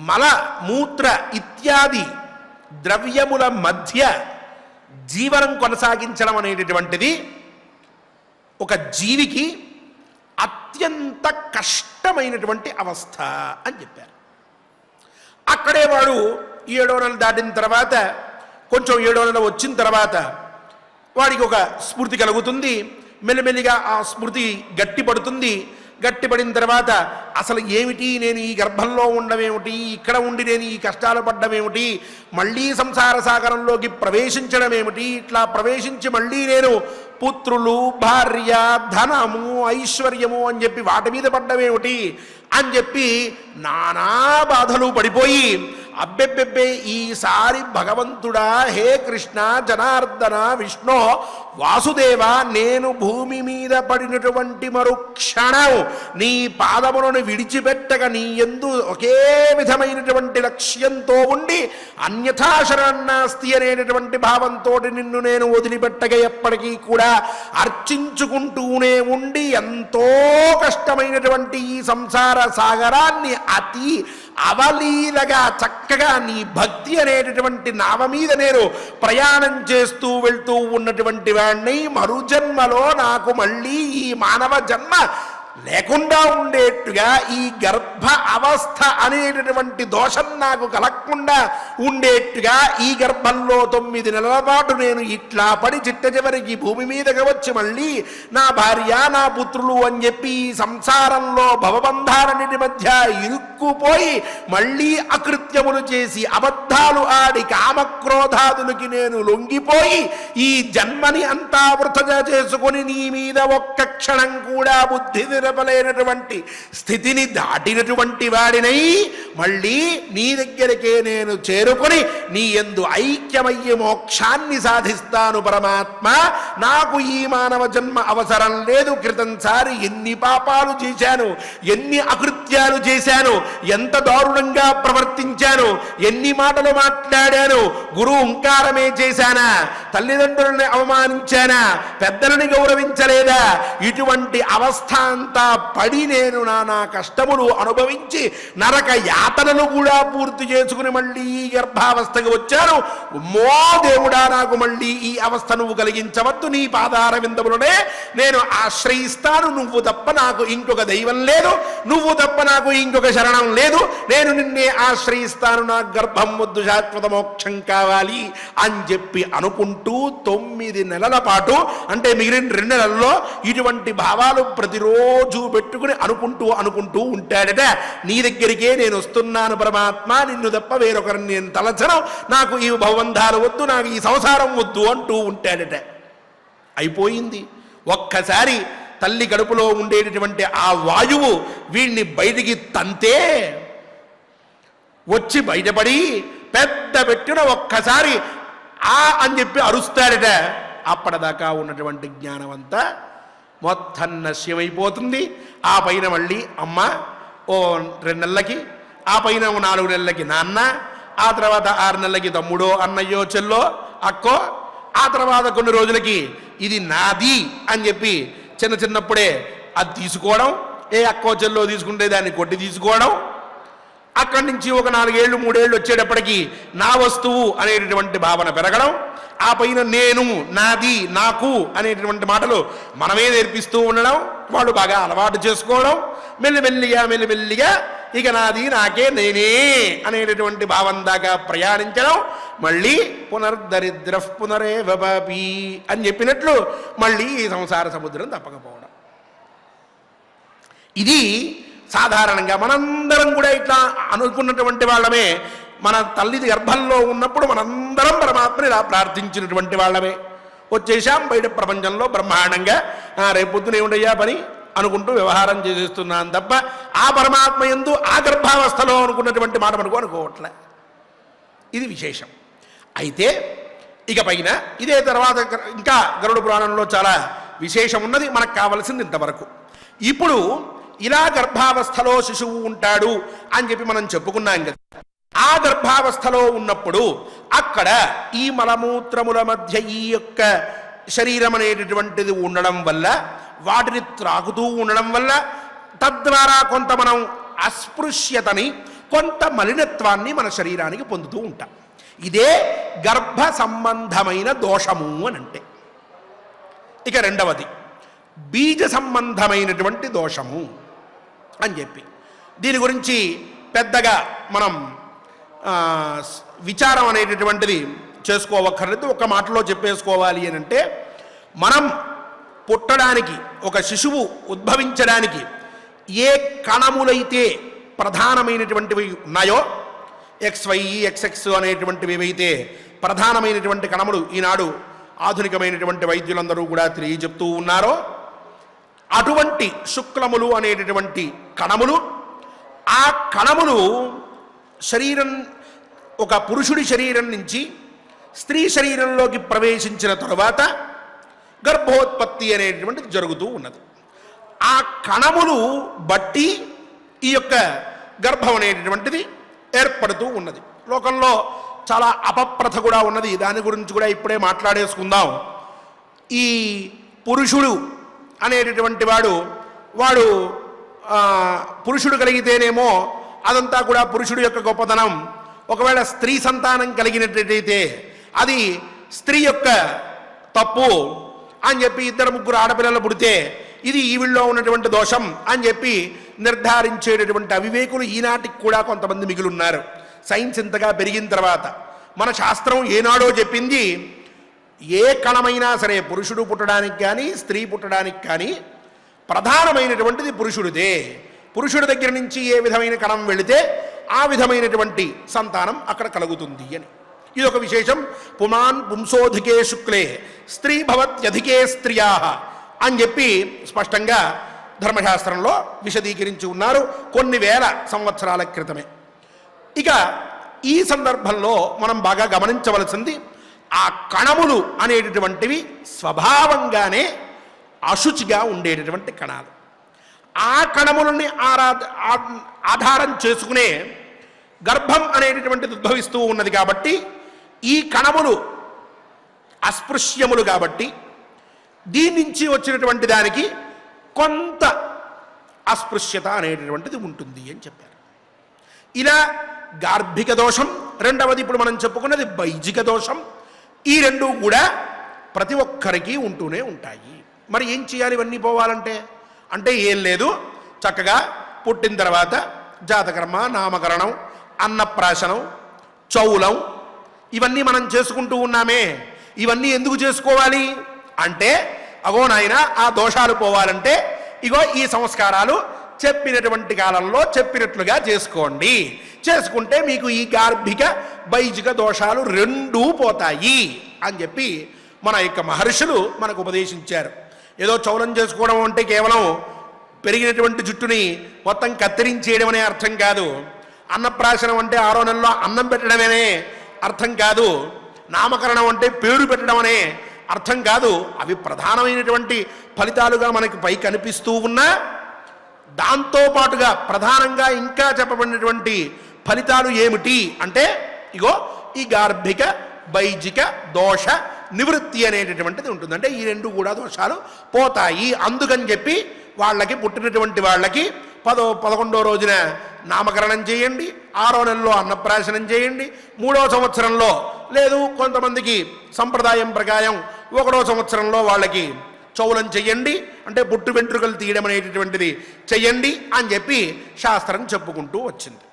మల మూత్ర ఇత్యాది ద్రవ్యముల మధ్య జీవనం కొనసాగించడం అనేటటువంటిది ఒక జీవికి అత్యంత కష్టమైనటువంటి అవస్థ అని చెప్పారు. అక్కడే వాడు 7వ నెల దాటిన తర్వాత, కొంచెం 7వ నెల వచ్చిన తర్వాత వాడికి ఒక స్ఫూర్తి కలుగుతుంది. మెల్లిమెల్లిగా ఆ స్మృతి గట్టిపడుతుంది. గట్టిపడిన తర్వాత అసలు ఏమిటి, నేను ఈ గర్భంలో ఉండమేమిటి, ఇక్కడ ఉండి నేను ఈ కష్టాలు పడ్డమేమిటి, మళ్ళీ సంసార సాగరంలోకి ప్రవేశించడం ఏమిటి, ఇట్లా ప్రవేశించి మళ్ళీ నేను పుత్రులు, భార్య, ధనము, ఐశ్వర్యము అని చెప్పి వాటి మీద పడ్డమేమిటి అని చెప్పి నానా బాధలు పడిపోయి, అబ్బెబ్బెబ్బే ఈసారి భగవంతుడా, హే కృష్ణ, జనార్దన, విష్ణు, వాసుదేవ, నేను భూమి మీద పడినటువంటి మరుక్షణం నీ పాదములను విడిచిపెట్టక నీ యందు ఒకే విధమైనటువంటి లక్ష్యంతో ఉండి అన్యథా శరణాస్తి అనేటటువంటి భావంతో నిన్ను నేను వదిలిపెట్టక ఎప్పటికీ కూడా అర్చించుకుంటూనే ఉండి ఎంతో కష్టమైనటువంటి ఈ సంసార సాగరాన్ని అతి అవలీలగా చక్కగా నీ భక్తి అనేటటువంటి నావ మీద నేను ప్రయాణం చేస్తూ వెళ్తూ ఉన్నటువంటి వాడిని, మరుజన్మలో నాకు మళ్ళీ ఈ మానవ జన్మ లేకుండా ఉండేట్టుగా ఈ గర్భ అవస్థ అనేటటువంటి దోషం నాకు కలగకుండా ఉండేట్టుగా ఈ గర్భంలో 9 నెలల పాటు నేను ఇట్లా పడి చిట్ట చివరికి భూమి మీదకి వచ్చి మళ్ళీ నా భార్య, నా పుత్రులు అని చెప్పి ఈ సంసారంలో భవబంధాలన్నిటి మధ్య ఇరుక్కుపోయి మళ్ళీ అకృత్యములు చేసి అబద్ధాలు ఆడి కామక్రోధాదులకి నేను లొంగిపోయి ఈ జన్మని అంతా వృథగా చేసుకొని నీ మీద ఒక్క క్షణం కూడా బుద్ధి నిరపలేనటువంటి స్థితిని దాటినటువంటి వాడినై మళ్ళీ నీ దగ్గరికే నేను చేరుకొని నీ యందు ఐక్యమయ్యే మోక్షాన్ని సాధిస్తాను పరమాత్మ. నాకు ఈ మానవ జన్మ అవసరం లేదు. క్రితంసారి ఎన్ని పాపాలు చేశాను, ఎన్ని అకృత్యాలు చేశాను, ఎంత దారుణంగా ప్రవర్తించాను, ఎన్ని మాటలు మాట్లాడాను, గురు హుంకారమే చేశానా, తల్లిదండ్రులని అవమానించానా, పెద్దలని గౌరవించలేదా, ఇటువంటి అవస్థ అంతా పడి నేను నానా కష్టములు అనుభవించి నరక యాతనలు కూడా పూర్తి చేసుకుని మళ్ళీ ఈ గర్భావస్థకు వచ్చాను. మో దేవుడా, నాకు మళ్ళీ ఈ అవస్థ నువ్వు కలిగించవద్దు. నీ పాదార విందములనే నేను ఆశ్రయిస్తాను. నువ్వు తప్ప నాకు ఇంకొక దైవం లేదు, నువ్వు తప్ప నాకు ఇంకొక శరణం లేదు. నేను నిన్నే ఆశ్రయిస్తాను. నా గర్భం వద్దు, శాశ్వత మోక్షం కావాలి అని చెప్పి అనుకుంటూ 9 నెలల పాటు, అంటే మిగిలిన 2 నెలల్లో ఇటువంటి భావాలు ప్రతిరోజు పెట్టుకుని అనుకుంటూ ఉంటాడట. నీ దగ్గరికే నేను వస్తున్నాను పరమాత్మ, నిన్ను తప్ప వేరొకరిని నేను తలచను, నాకు ఈ భవబంధాలు వద్దు, నాకు ఈ సంసారం వద్దు అంటూ ఉంటాడట. అయిపోయింది. ఒక్కసారి తల్లి కడుపులో ఉండేటటువంటి ఆ వాయువు వీడిని బయటికి తంతే వచ్చి బయటపడి పెద్ద పెట్టిన ఒక్కసారి ఆ అని చెప్పి అరుస్తాడట. అప్పటిదాకా ఉన్నటువంటి జ్ఞానమంతా మొత్తం నశ్యమైపోతుంది. ఆ పైన మళ్ళీ అమ్మ ఓ 2 నెలలకి, ఆ పైన 4 నెలలకి నాన్న, ఆ తర్వాత 6 నెలలకి తమ్ముడో, అన్నయ్యో, చెల్లో, అక్కో, ఆ తర్వాత కొన్ని రోజులకి ఇది నాది అని చెప్పి చిన్నప్పుడే అది తీసుకోవడం, ఏ అక్కో చెల్లో తీసుకుంటే దాన్ని కొట్టి తీసుకోవడం, అక్కడి నుంచి ఒక 4 ఏళ్ళు 3 ఏళ్ళు వచ్చేటప్పటికి నా వస్తువు అనేటటువంటి భావన పెరగడం, ఆ పైన నేను, నాది, నాకు అనేటటువంటి మాటలు మనమే నేర్పిస్తూ ఉండడం, వాళ్ళు బాగా అలవాటు చేసుకోవడం, మెల్లిమెల్లిగా ఇక నాది నాకే నేనే అనేటటువంటి భావం దాకా ప్రయాణించడం, మళ్ళీ పునర్దరిద్ర పునరేవ పాపి అని చెప్పినట్లు మళ్ళీ ఈ సంసార సముద్రం తప్పకపోవడం. ఇది సాధారణంగా మనందరం కూడా ఇట్లా అనుకున్నటువంటి వాళ్ళమే. మన తల్లి గర్భంలో ఉన్నప్పుడు మనందరం పరమాత్మని ఇలా ప్రార్థించినటువంటి వాళ్ళమే. వచ్చేసాం బయట ప్రపంచంలో బ్రహ్మాండంగా రేపొద్దున ఏమిటయ్యా పని అనుకుంటూ వ్యవహారం చేసేస్తున్నాను తప్ప ఆ పరమాత్మ యందు ఆ గర్భావస్థలో అనుకున్నటువంటి మాట మనకు అనుకోవట్లే. ఇది విశేషం. అయితే ఇక పైన ఇదే తర్వాత ఇంకా గరుడ పురాణంలో చాలా విశేషం ఉన్నది. మనకు కావలసింది ఇంతవరకు. ఇప్పుడు ఇలా గర్భావస్థలో శిశువు ఉంటాడు అని చెప్పి మనం చెప్పుకున్నాం కదా. ఆ గర్భావస్థలో ఉన్నప్పుడు అక్కడ ఈ మలమూత్రముల మధ్య ఈ యొక్క శరీరం అనేటటువంటిది ఉండడం వల్ల, వాటిని త్రాగుతూ ఉండడం వల్ల తద్వారా కొంత మనం అస్పృశ్యతని, కొంత మలినత్వాన్ని మన శరీరానికి పొందుతూ ఉంటాం. ఇదే గర్భ సంబంధమైన దోషము అని అంటే. ఇక రెండవది బీజ సంబంధమైనటువంటి దోషము అని చెప్పి దీని గురించి పెద్దగా మనం విచారం అనేటటువంటిది చేసుకోవక్కర్లేదు. ఒక మాటలో చెప్పేసుకోవాలి అని అంటే, మనం పుట్టడానికి, ఒక శిశువు ఉద్భవించడానికి ఏ కణములైతే ప్రధానమైనటువంటివి ఉన్నాయో, XY XX అనేటువంటివి ఏవైతే ప్రధానమైనటువంటి కణములు ఈనాడు ఆధునికమైనటువంటి వైద్యులందరూ కూడా తెలియజెప్తూ ఉన్నారో, అటువంటి శుక్లములు అనేటటువంటి కణములు, ఆ కణములు శరీరం, ఒక పురుషుడి శరీరం నుంచి స్త్రీ శరీరంలోకి ప్రవేశించిన తరువాత గర్భోత్పత్తి అనేటువంటిది జరుగుతూ ఉన్నది. ఆ కణములు బట్టి ఈ యొక్క గర్భం అనేటటువంటిది ఏర్పడుతూ ఉన్నది. లోకంలో చాలా అపప్రథ కూడా ఉన్నది. దాని గురించి కూడా ఇప్పుడే మాట్లాడేసుకుందాం. ఈ పురుషుడు అనేటటువంటి వాడు పురుషుడు కలిగితేనేమో అదంతా కూడా పురుషుడు యొక్క గొప్పతనం. ఒకవేళ స్త్రీ సంతానం కలిగినట్లయితే అది స్త్రీ యొక్క తప్పు అని చెప్పి, ఇద్దరు ముగ్గురు ఆడపిల్లలు పుడితే ఇది ఈవిళ్ళలో ఉన్నటువంటి దోషం అని చెప్పి నిర్ధారించేటటువంటి అవివేకులు ఈనాటికి కూడా కొంతమంది మిగిలిన్నారు. సైన్స్ ఇంతగా పెరిగిన తర్వాత మన శాస్త్రం ఏనాడో చెప్పింది, ఏ కణమైనా సరే పురుషుడు పుట్టడానికి కానీ స్త్రీ పుట్టడానికి కానీ ప్రధానమైనటువంటిది పురుషుడిదే. పురుషుడి దగ్గర నుంచి ఏ విధమైన కణం వెళితే ఆ విధమైనటువంటి సంతానం అక్కడ కలుగుతుంది అని. ఇది ఒక విశేషం. పుమాన్ పుంసోధికే శుక్లే స్త్రీ భవత్యధికే స్త్రియా అని చెప్పి స్పష్టంగా ధర్మశాస్త్రంలో విశదీకరించి ఉన్నారు కొన్ని వేల సంవత్సరాల క్రితమే. ఇక ఈ సందర్భంలో మనం బాగా గమనించవలసింది, ఆ కణములు అనేటటువంటివి స్వభావంగానే అశుచిగా ఉండేటటువంటి కణాలు. ఆ కణములని ఆధారం చేసుకునే గర్భం అనేటటువంటిది ఉద్భవిస్తూ ఉన్నది. కాబట్టి ఈ కణములు అస్పృశ్యములు కాబట్టి దీని నుంచి వచ్చినటువంటి దానికి కొంత అస్పృశ్యత అనేటటువంటిది ఉంటుంది అని చెప్పారు. ఇలా గార్భిక దోషం, రెండవది ఇప్పుడు మనం చెప్పుకున్నది బైజిక దోషం. ఈ రెండూ కూడా ప్రతి ఒక్కరికి ఉంటూనే ఉంటాయి. మరి ఏం చేయాలి ఇవన్నీ పోవాలంటే? అంటే ఏం లేదు, చక్కగా పుట్టిన తర్వాత జాతకర్మ, నామకరణం, అన్నప్రాశనం, చౌలం ఇవన్నీ మనం చేసుకుంటూ ఉన్నామే. ఇవన్నీ ఎందుకు చేసుకోవాలి అంటే, అగో నాయన ఆ దోషాలు పోవాలంటే ఇగో ఈ సంస్కారాలు చెప్పినటువంటి కాలంలో చెప్పినట్లుగా చేసుకోండి. చేసుకుంటే మీకు ఈ గార్భిక బైజిక దోషాలు రెండూ పోతాయి అని చెప్పి మన యొక్క మహర్షులు మనకు ఉపదేశించారు. ఏదో చౌలం చేసుకోవడం అంటే కేవలం పెరిగినటువంటి జుట్టుని మొత్తం కత్తిరించేయడం అనే అర్థం కాదు. అన్నప్రాశనం అంటే 6వ నెలలో అన్నం పెట్టడమనే అర్థం కాదు. నామకరణం అంటే పేరు పెట్టడం అనే అర్థం కాదు. అవి ప్రధానమైనటువంటి ఫలితాలుగా మనకి పై కనిపిస్తూ ఉన్నా, దాంతోపాటుగా ప్రధానంగా ఇంకా చెప్పబడినటువంటి ఫలితాలు ఏమిటి అంటే, ఇగో ఈ గార్భిక బైజిక దోష నివృత్తి అనేటటువంటిది ఉంటుంది. అంటే ఈ రెండు కూడా దోషాలు పోతాయి. అందుకని చెప్పి వాళ్ళకి, పుట్టినటువంటి వాళ్ళకి 11వ రోజున నామకరణం చేయండి, 6వ నెలలో అన్నప్రాశనం చేయండి, 3వ సంవత్సరంలో లేదు కొంతమందికి సంప్రదాయం ప్రకారం 1వ సంవత్సరంలో వాళ్ళకి చౌలం చెయ్యండి, అంటే పుట్టు వెంట్రుకలు తీయడం అనేటటువంటిది చెయ్యండి అని చెప్పి శాస్త్రం చెప్పుకుంటూ వచ్చింది.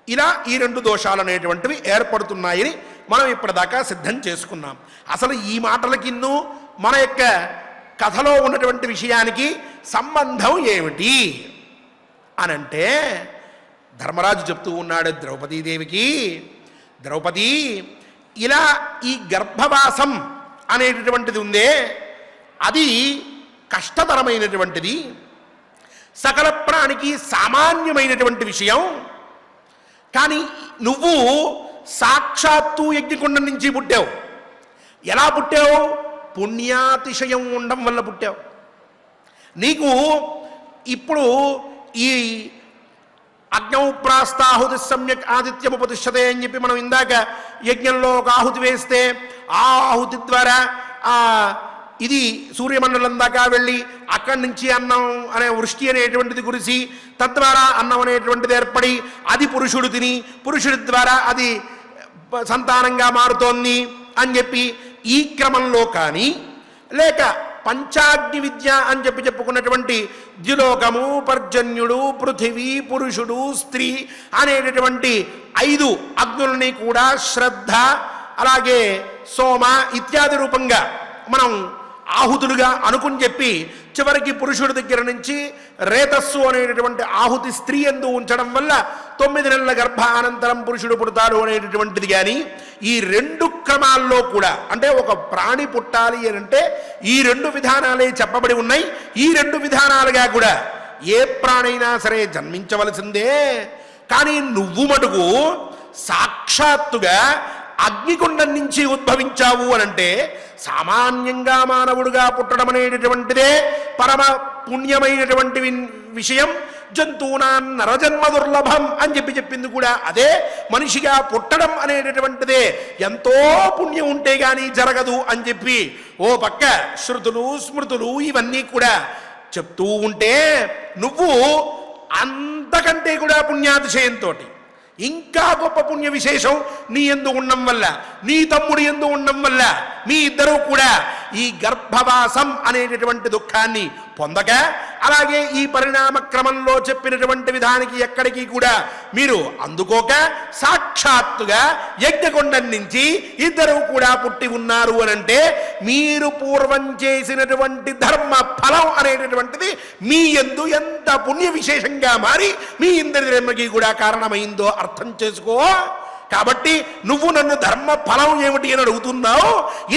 ఇలా ఈ 2 దోషాలు అనేటువంటివి ఏర్పడుతున్నాయని మనం ఇప్పటిదాకా సిద్ధం చేసుకున్నాం. అసలు ఈ మాటలకిన్ను మన యొక్క కథలో ఉన్నటువంటి విషయానికి సంబంధం ఏమిటి అనంటే, ధర్మరాజు చెప్తూ ఉన్నాడు ద్రౌపదీదేవికి, ద్రౌపది, ఇలా ఈ గర్భవాసం అనేటటువంటిది ఉందే, అది కష్టతరమైనటువంటిది, సకల ప్రాణికి సామాన్యమైనటువంటి విషయం. కానీ నువ్వు సాక్షాత్తు యజ్ఞకుండం నుంచి పుట్టావు. ఎలా పుట్టావు? పుణ్యాతిశయం ఉండడం వల్ల పుట్టావు. నీకు ఇప్పుడు ఈ అగ్నౌ ప్రాస్తాహుతి సమ్యక్ ఆదిత్యముపతిష్టతే అని చెప్పి మనం ఇందాక యజ్ఞంలో ఒక ఆహుతి వేస్తే ఆ ఆహుతి ద్వారా ఇది సూర్యమండలం దాకా వెళ్ళి అక్కడి నుంచి అన్నం అనే వృష్టి అనేటువంటిది కురిసి తద్వారా అన్నం అనేటువంటిది ఏర్పడి అది పురుషుడు తిని పురుషుడి ద్వారా అది సంతానంగా మారుతోంది అని చెప్పి ఈ క్రమంలో కానీ, లేక పంచాగ్ని విద్య అని చెప్పి చెప్పుకున్నటువంటి ద్యులోకము, పర్జన్యుడు, పృథివీ, పురుషుడు, స్త్రీ అనేటటువంటి 5 అగ్నులని కూడా శ్రద్ధ, అలాగే సోమ ఇత్యాది రూపంగా మనం ఆహుతులుగా అనుకుని చెప్పి చివరికి పురుషుడి దగ్గర నుంచి రేతస్సు అనేటటువంటి ఆహుతి స్త్రీ యందు ఉంచడం వల్ల 9 నెలల గర్భ అనంతరం పురుషుడు పుడతాడు అనేటటువంటిది. కానీ ఈ 2 క్రమాల్లో కూడా, అంటే ఒక ప్రాణి పుట్టాలి అని అంటే ఈ 2 విధానాలే చెప్పబడి ఉన్నాయి. ఈ 2 విధానాలుగా కూడా ఏ ప్రాణైనా సరే జన్మించవలసిందే. కానీ నువ్వు మటుకు సాక్షాత్తుగా అగ్నికుండం నుంచి ఉద్భవించావు అనంటే, సామాన్యంగా మానవుడుగా పుట్టడం అనేటటువంటిదే పరమ పుణ్యమైనటువంటి విషయం. జంతువునాం నరజన్మ దుర్లభం అని చెప్పింది కూడా అదే. మనిషిగా పుట్టడం అనేటటువంటిదే ఎంతో పుణ్యం ఉంటే గాని జరగదు అని చెప్పి ఓ పక్క శృతులు స్మృతులు ఇవన్నీ కూడా చెప్తూ ఉంటే, నువ్వు అంతకంటే కూడా పుణ్యాతిశయంతో ఇంకా గొప్ప పుణ్య విశేషం నీ యందు ఉండడం వల్ల, నీ తమ్ముడి యందు ఉండడం వల్ల మీ ఇద్దరూ కూడా ఈ గర్భవాసం అనేటటువంటి దుఃఖాన్ని పొందక, అలాగే ఈ పరిణామ క్రమంలో చెప్పినటువంటి విధానికి ఎక్కడికి కూడా మీరు అందుకోక సాక్షాత్తుగా యజ్ఞకొండం నుంచి ఇద్దరూ కూడా పుట్టి ఉన్నారు అనంటే, మీరు పూర్వం చేసినటువంటి ధర్మ ఫలం అనేటటువంటిది మీ యందు ఎంత పుణ్య విశేషంగా మారి మీ ఇంద్రియాలకి కూడా కారణమైందో అర్థం చేసుకో. కాబట్టి నువ్వు నన్ను ధర్మ ఫలం ఏమిటి అని అడుగుతున్నావు.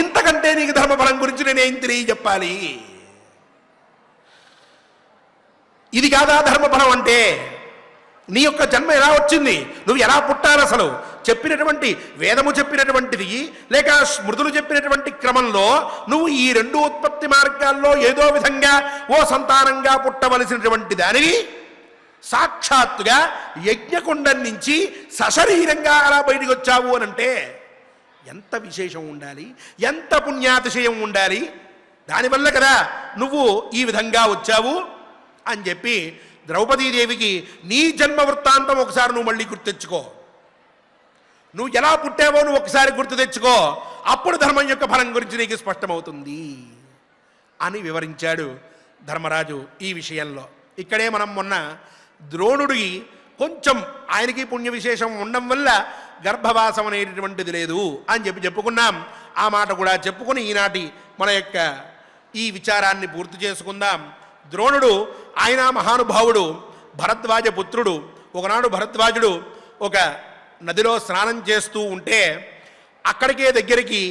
ఇంతకంటే నీకు ధర్మ ఫలం గురించి నేనేం తెలియజెప్పాలి? ఇది కాదా ధర్మఫలం అంటే? నీ యొక్క జన్మ ఎలా వచ్చింది, నువ్వు ఎలా పుట్టాలి, అసలు చెప్పినటువంటి వేదము చెప్పినటువంటిది లేక స్మృతులు చెప్పినటువంటి క్రమంలో నువ్వు ఈ 2 ఉత్పత్తి మార్గాల్లో ఏదో విధంగా ఓ సంతానంగా పుట్టవలసినటువంటి దానివి సాక్షాత్తుగా యజ్ఞకుండం నుంచి సశరీరంగా అలా బయటికి వచ్చావు అనంటే ఎంత విశేషం ఉండాలి, ఎంత పుణ్యాతిశయం ఉండాలి. దానివల్ల కదా నువ్వు ఈ విధంగా వచ్చావు అని చెప్పి ద్రౌపదీదేవికి నీ జన్మ వృత్తాంతం ఒకసారి నువ్వు మళ్ళీ గుర్తు తెచ్చుకో. నువ్వు ఎలా పుట్టావో నువ్వు ఒకసారి గుర్తు తెచ్చుకో. అప్పుడు ధర్మం యొక్క ఫలం గురించి నీకు స్పష్టమవుతుంది అని వివరించాడు ధర్మరాజు ఈ విషయంలో. ఇక్కడే మనం మొన్న ద్రోణుడికి కొంచెం ఆయనకి పుణ్య విశేషం ఉండడం వల్ల గర్భవాసం అనేటటువంటిది లేదు అని చెప్పుకున్నాం. ఆ మాట కూడా చెప్పుకుని ఈనాటి మన యొక్క ఈ విచారాన్ని పూర్తి చేసుకుందాం. ద్రోణుడు ఆయన మహానుభావుడు, భరద్వాజ పుత్రుడు. ఒకనాడు భరద్వాజుడు ఒక నదిలో స్నానం చేస్తూ ఉంటే అక్కడికే దగ్గరికి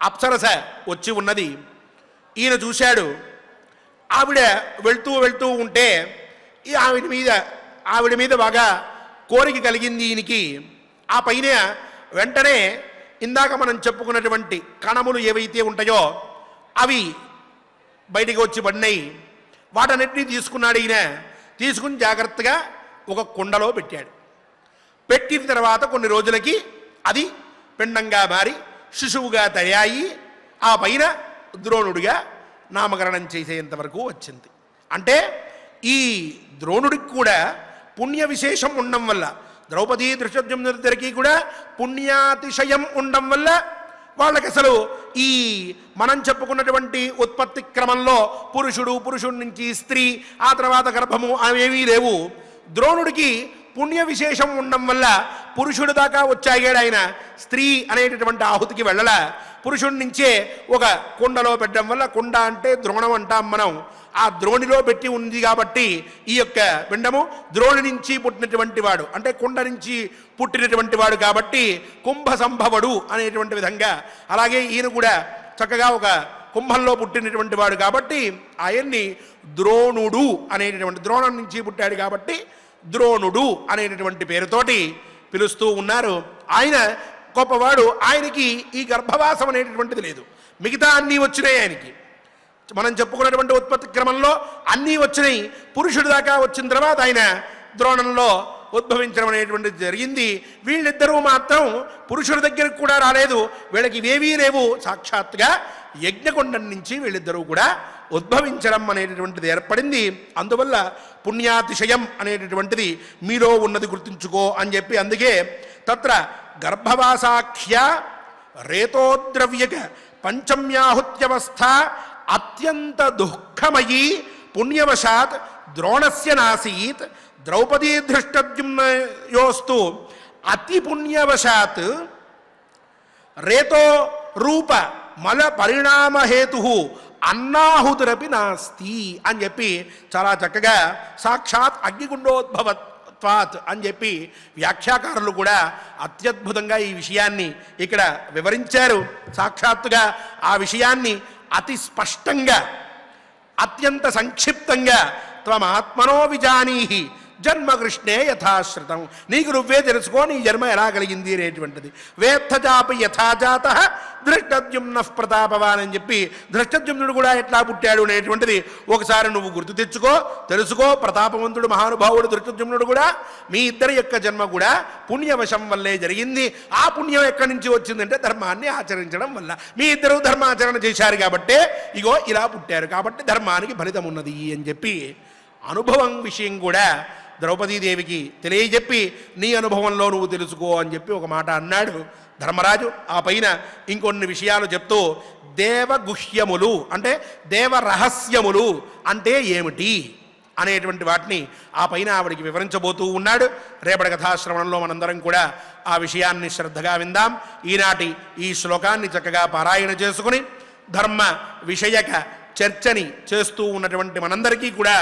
అప్సరస వచ్చి ఉన్నది. ఈయన చూశాడు. ఆవిడ వెళ్తూ ఉంటే ఆవిడ మీద బాగా కోరిక కలిగింది ఈయనకి. ఆ పైన వెంటనే ఇందాక మనం చెప్పుకున్నటువంటి కణములు ఏవైతే ఉంటాయో అవి బయటికి వచ్చి పడినాయి. వాటన్నిటినీ తీసుకున్నాడు ఈయన. తీసుకుని జాగ్రత్తగా ఒక కుండలో పెట్టాడు. పెట్టిన తర్వాత కొన్ని రోజులకి అది పిండంగా మారి శిశువుగా తయాయి ఆ పైన ద్రోణుడిగా నామకరణం చేసేంత వరకు వచ్చింది. అంటే ఈ ద్రోణుడికి కూడా పుణ్య విశేషం ఉండడం వల్ల, ద్రౌపదీ ధృష్టద్యుమ్నుడిద్దరికీ కూడా పుణ్యాతిశయం ఉండడం వల్ల వాళ్ళకి అసలు ఈ మనం చెప్పుకున్నటువంటి ఉత్పత్తి క్రమంలో పురుషుడి నుంచి స్త్రీ, ఆ తర్వాత గర్భము అవేవీ లేవు. ద్రోణుడికి పుణ్య విశేషం ఉండడం వల్ల పురుషుడి దాకా వచ్చాగాడు ఆయన. స్త్రీ అనేటటువంటి ఆహుతికి వెళ్ళలా. పురుషుడి నుంచే ఒక కుండలో పెట్టడం వల్ల, కుండ అంటే ద్రోణం అంటాం మనం, ఆ ద్రోణిలో పెట్టి ఉంది కాబట్టి ఈ యొక్క పిండము ద్రోణి నుంచి పుట్టినటువంటి వాడు, అంటే కుండ నుంచి పుట్టినటువంటి వాడు కాబట్టి కుంభ సంభవుడు అనేటువంటి విధంగా. అలాగే ఈయన కూడా చక్కగా ఒక కుంభంలో పుట్టినటువంటి వాడు కాబట్టి ఆయన్ని ద్రోణుడు అనేటటువంటి, ద్రోణం నుంచి పుట్టాడు కాబట్టి ద్రోణుడు అనేటటువంటి పేరుతోటి పిలుస్తూ ఉన్నారు. ఆయన గొప్పవాడు. ఆయనకి ఈ గర్భవాసం అనేటటువంటిది లేదు. మిగతా అన్నీ వచ్చినాయి ఆయనకి. మనం చెప్పుకున్నటువంటి ఉత్పత్తి క్రమంలో అన్నీ వచ్చినాయి. పురుషుడి దాకా వచ్చిన తర్వాత ఆయన ద్రోణంలో ఉద్భవించడం అనేటువంటిది జరిగింది. వీళ్ళిద్దరూ మాత్రం పురుషుడి దగ్గరకు కూడా రాలేదు. వీళ్ళకి ఇవేవీ లేవు. సాక్షాత్తుగా యజ్ఞకొండం నుంచి వీళ్ళిద్దరూ కూడా ఉద్భవించడం అనేటటువంటిది ఏర్పడింది. అందువల్ల పుణ్యాతిశయం అనేటటువంటిది మీలో ఉన్నది గుర్తుంచుకో అని చెప్పి, అందుకే తత్ర గర్భవాసాఖ్య రేతోద్రవ్యక పంచమ్యాహుత్యవస్థ అత్యంత దుఃఖమయీ పుణ్యవశాత్ ద్రోణస్య నాసీత్ ద్రౌపదీ ధృష్టద్యుమ్నయోస్తు అతి పుణ్యవశాత్ రేతో రూప మల పరిణామహేతు అన్నాహుతురపి నాస్తి అని చెప్పి చాలా చక్కగా సాక్షాత్ అగ్నిగుండోద్భవత్వాత్ అని చెప్పి వ్యాఖ్యాకారులు కూడా అత్యద్భుతంగా ఈ విషయాన్ని ఇక్కడ వివరించారు. సాక్షాత్తుగా ఆ విషయాన్ని అతి స్పష్టంగా అత్యంత సంక్షిప్తంగా త్వమాత్మనో విజానీహి జన్మకృష్ణే యథాశ్రుతం, నీకు నువ్వే తెలుసుకో నీ జన్మ ఎలా కలిగింది అనేటువంటిది. వేత్తజాపి యథాజాత ధృష్టద్యుమ్న ప్రతాపవాన్ అని చెప్పి ధృష్టద్యుమ్నుడు కూడా ఎట్లా పుట్టాడు అనేటువంటిది ఒకసారి నువ్వు గుర్తు తెచ్చుకో, తెలుసుకో. ప్రతాపవంతుడు మహానుభావుడు ధృష్టద్యుమ్నుడు కూడా మీ ఇద్దరి యొక్క జన్మ కూడా పుణ్యవశం వల్లే జరిగింది. ఆ పుణ్యం ఎక్కడి నుంచి వచ్చిందంటే ధర్మాన్ని ఆచరించడం వల్ల. మీ ఇద్దరు ధర్మాచరణ చేశారు కాబట్టే ఇగో ఇలా పుట్టారు, కాబట్టి ధర్మానికి ఫలితం ఉన్నది అని చెప్పి అనుభవం విషయం కూడా ద్రౌపదీదేవికి తెలియజెప్పి నీ అనుభవంలో నువ్వు తెలుసుకో అని చెప్పి ఒక మాట అన్నాడు ధర్మరాజు. ఆ పైన ఇంకొన్ని విషయాలు చెప్తూ దేవగుహ్యములు అంటే దేవ రహస్యములు అంటే ఏమిటి అనేటువంటి వాటిని ఆ పైన ఆవిడికి వివరించబోతూ ఉన్నాడు. రేపటి కథాశ్రవణంలో మనందరం కూడా ఆ విషయాన్ని శ్రద్ధగా విందాం. ఈనాటి ఈ శ్లోకాన్ని చక్కగా పారాయణ చేసుకుని ధర్మ విషయక చర్చని చేస్తూ ఉన్నటువంటి మనందరికీ కూడా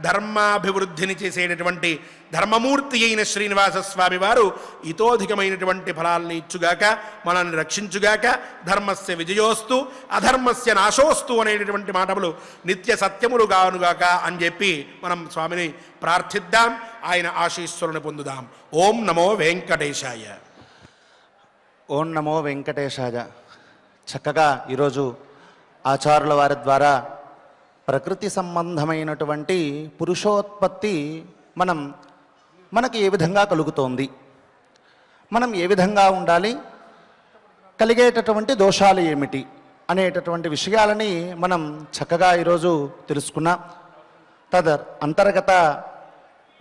ధర్మాభివృద్ధిని చేసేటటువంటి ధర్మమూర్తి అయిన శ్రీనివాస స్వామి వారు ఇతోధికమైనటువంటి ఫలాల్ని ఇచ్చుగాక, మనల్ని రక్షించుగాక. ధర్మస్య విజయోస్తు అధర్మస్య నాశోస్తు అనేటటువంటి మాటలు నిత్య సత్యములు గానుగాక అని చెప్పి మనం స్వామిని ప్రార్థిద్దాం. ఆయన ఆశీస్సులను పొందుదాం. ఓం నమో వెంకటేశాయ. ఓం నమో వెంకటేశాయ. చక్కగా ఈరోజు ఆచార్యుల వారి ద్వారా ప్రకృతి సంబంధమైనటువంటి పురుషోత్పత్తి మనకి ఏ విధంగా కలుగుతోంది, మనం ఏ విధంగా ఉండాలి, కలిగేటటువంటి దోషాలు ఏమిటి అనేటటువంటి విషయాలని మనం చక్కగా ఈరోజు తెలుసుకున్నాం. అంతర్గత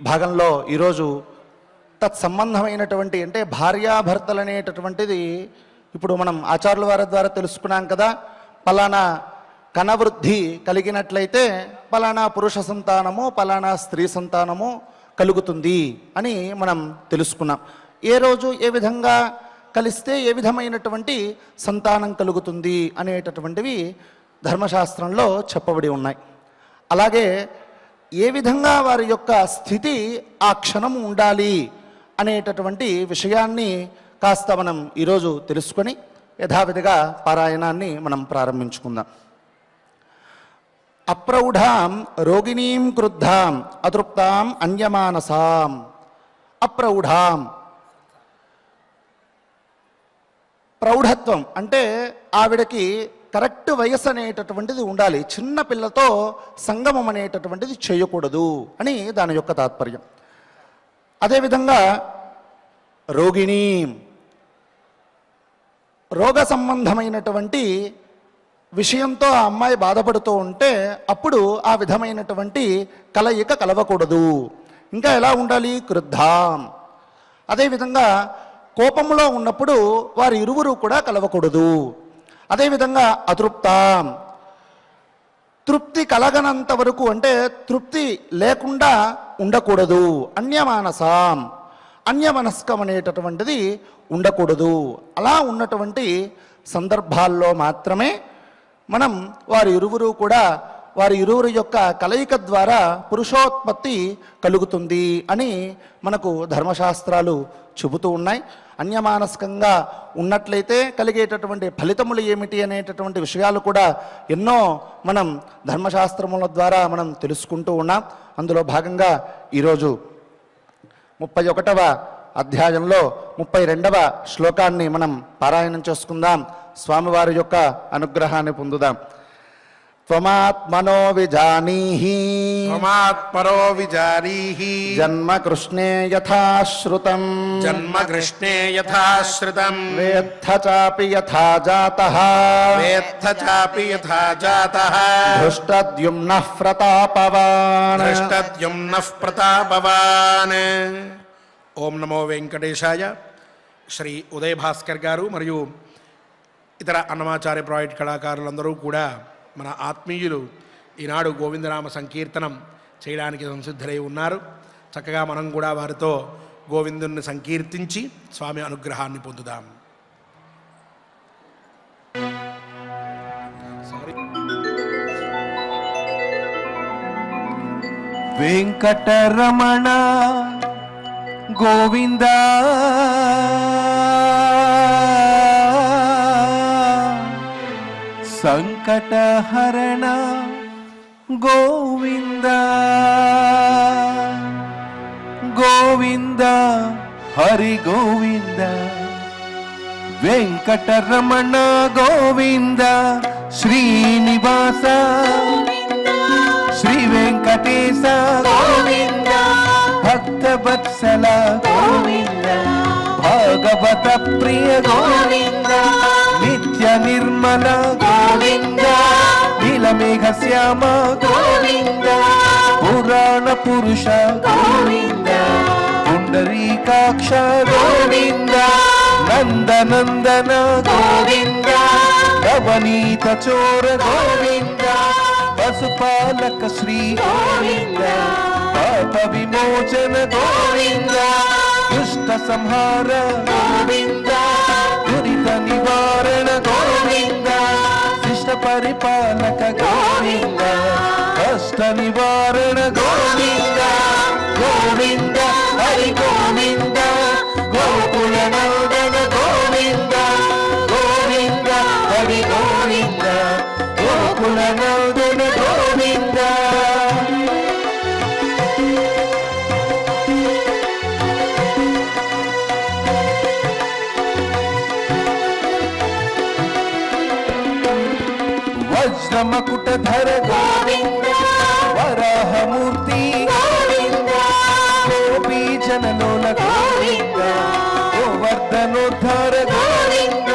భాగంలో ఈరోజు తత్సంబంధమైనటువంటి అంటే భార్యాభర్తలు అనేటటువంటిది ఇప్పుడు మనం ఆచార్యుల వారి ద్వారా తెలుసుకున్నాం కదా. పలానా కణవృద్ధి కలిగినట్లయితే పలానా పురుష సంతానము పలానా స్త్రీ సంతానము కలుగుతుంది అని మనం తెలుసుకున్నాం. ఏ రోజు ఏ విధంగా కలిస్తే ఏ విధమైనటువంటి సంతానం కలుగుతుంది అనేటటువంటివి ధర్మశాస్త్రంలో చెప్పబడి ఉన్నాయి. అలాగే ఏ విధంగా వారి యొక్క స్థితి ఆ క్షణము ఉండాలి అనేటటువంటి విషయాన్ని కాస్త మనం ఈరోజు తెలుసుకొని యథావిధిగా పారాయణాన్ని మనం ప్రారంభించుకుందాం. అప్రౌఢాం రోగిణీం క్రుద్ధాం అతృప్తాం అన్యమానసాం. అప్రౌఢాం ప్రౌఢత్వం అంటే ఆవిడకి కరెక్ట్ వయస్సు అనేటటువంటిది ఉండాలి. చిన్న పిల్లతో సంగమం అనేటటువంటిది చేయకూడదు అని దాని యొక్క తాత్పర్యం. అదేవిధంగా రోగిణీ రోగ సంబంధమైనటువంటి విషయంతో ఆ అమ్మాయి బాధపడుతూ ఉంటే అప్పుడు ఆ విధమైనటువంటి కలయిక కలవకూడదు. ఇంకా ఎలా ఉండాలి? క్రుద్ధాం. అదేవిధంగా కోపంలో ఉన్నప్పుడు వారి ఇరువురు కూడా కలవకూడదు. అదేవిధంగా అతృప్తాం, తృప్తి కలగనంత వరకు అంటే తృప్తి లేకుండా ఉండకూడదు. అన్యమానసాం, అన్యమనస్కం అనేటటువంటిది ఉండకూడదు. అలా ఉన్నటువంటి సందర్భాల్లో మాత్రమే మనం వారి ఇరువురు కూడా వారి ఇరువురి యొక్క కలయిక ద్వారా పురుషోత్పత్తి కలుగుతుంది అని మనకు ధర్మశాస్త్రాలు చెబుతూ ఉన్నాయి. అన్యమానస్కంగా ఉన్నట్లయితే కలిగేటటువంటి ఫలితములు ఏమిటి అనేటటువంటి విషయాలు కూడా ఎన్నో మనం ధర్మశాస్త్రముల ద్వారా మనం తెలుసుకుంటూ ఉన్నాం. అందులో భాగంగా ఈరోజు 31వ అధ్యాయంలో 32వ శ్లోకాన్ని మనం పారాయణం చేసుకుందాం. స్వామివారి యొక్క అనుగ్రహాన్ని పొందుదాం. త్వమాత్మనో విజానీహి త్వమాత్మనో విజానీహి జన్మ కృష్ణే యథాశ్రుతం జన్మ కృష్ణే యథాశ్రుతం వేత్థ చాపి యథా జాతః వేత్థ చాపి యథా జాతః దృష్టద్యుమ్నః ప్రతాపవాన్ దృష్టద్యుమ్నః ప్రతాపవాన్. ఓం నమో వెంకటేశాయ. శ్రీ ఉదయ భాస్కర్ గారు మరియు ఇతర అన్నమాచార్య ప్రాజెక్ట్ కళాకారులందరూ కూడా మన ఆత్మీయులు ఈనాడు గోవిందనామ సంకీర్తనం చేయడానికి సంసిద్ధులై ఉన్నారు. చక్కగా మనం కూడా వారితో గోవిందుని సంకీర్తించి స్వామి అనుగ్రహాన్ని పొందుదాం. వెంకటరమణ గోవింద సంకటహరణ గోవింద గోవింద హరి గోవింద వెంకటరమణ గోవింద శ్రీనివాస శ్రీ వెంకటేశ గోవింద భక్తవత్సల గోవింద భాగవత ప్రియ గోవింద నిత్య నిర్మల గోవింద నీలమేఘ శ్యామ గోవింద పురాణ పురుష గోవింద పుండరీకాక్ష గోవింద నందనందన గోవింద నవనీత చోర గోవింద పశుపాలక శ్రీ గోవింద పాప విమోచన గోవింద దుష్ట సంహార గోవింద దురిత నివారణ గోవింద శిష్ట పరిపాలక గోవింద కష్ట నివారణ గోవింద గోవింద హరి గోవింద గోకుల నందన గోవింద గోవింద హరి గోవింద గోకుల నందన గోవింద. వజ్రమకుటధర గోవింద వరాహమూర్తి గోవింద గోపీ జనలోల గోవింద గోవర్ధనోద్ధార గోవింద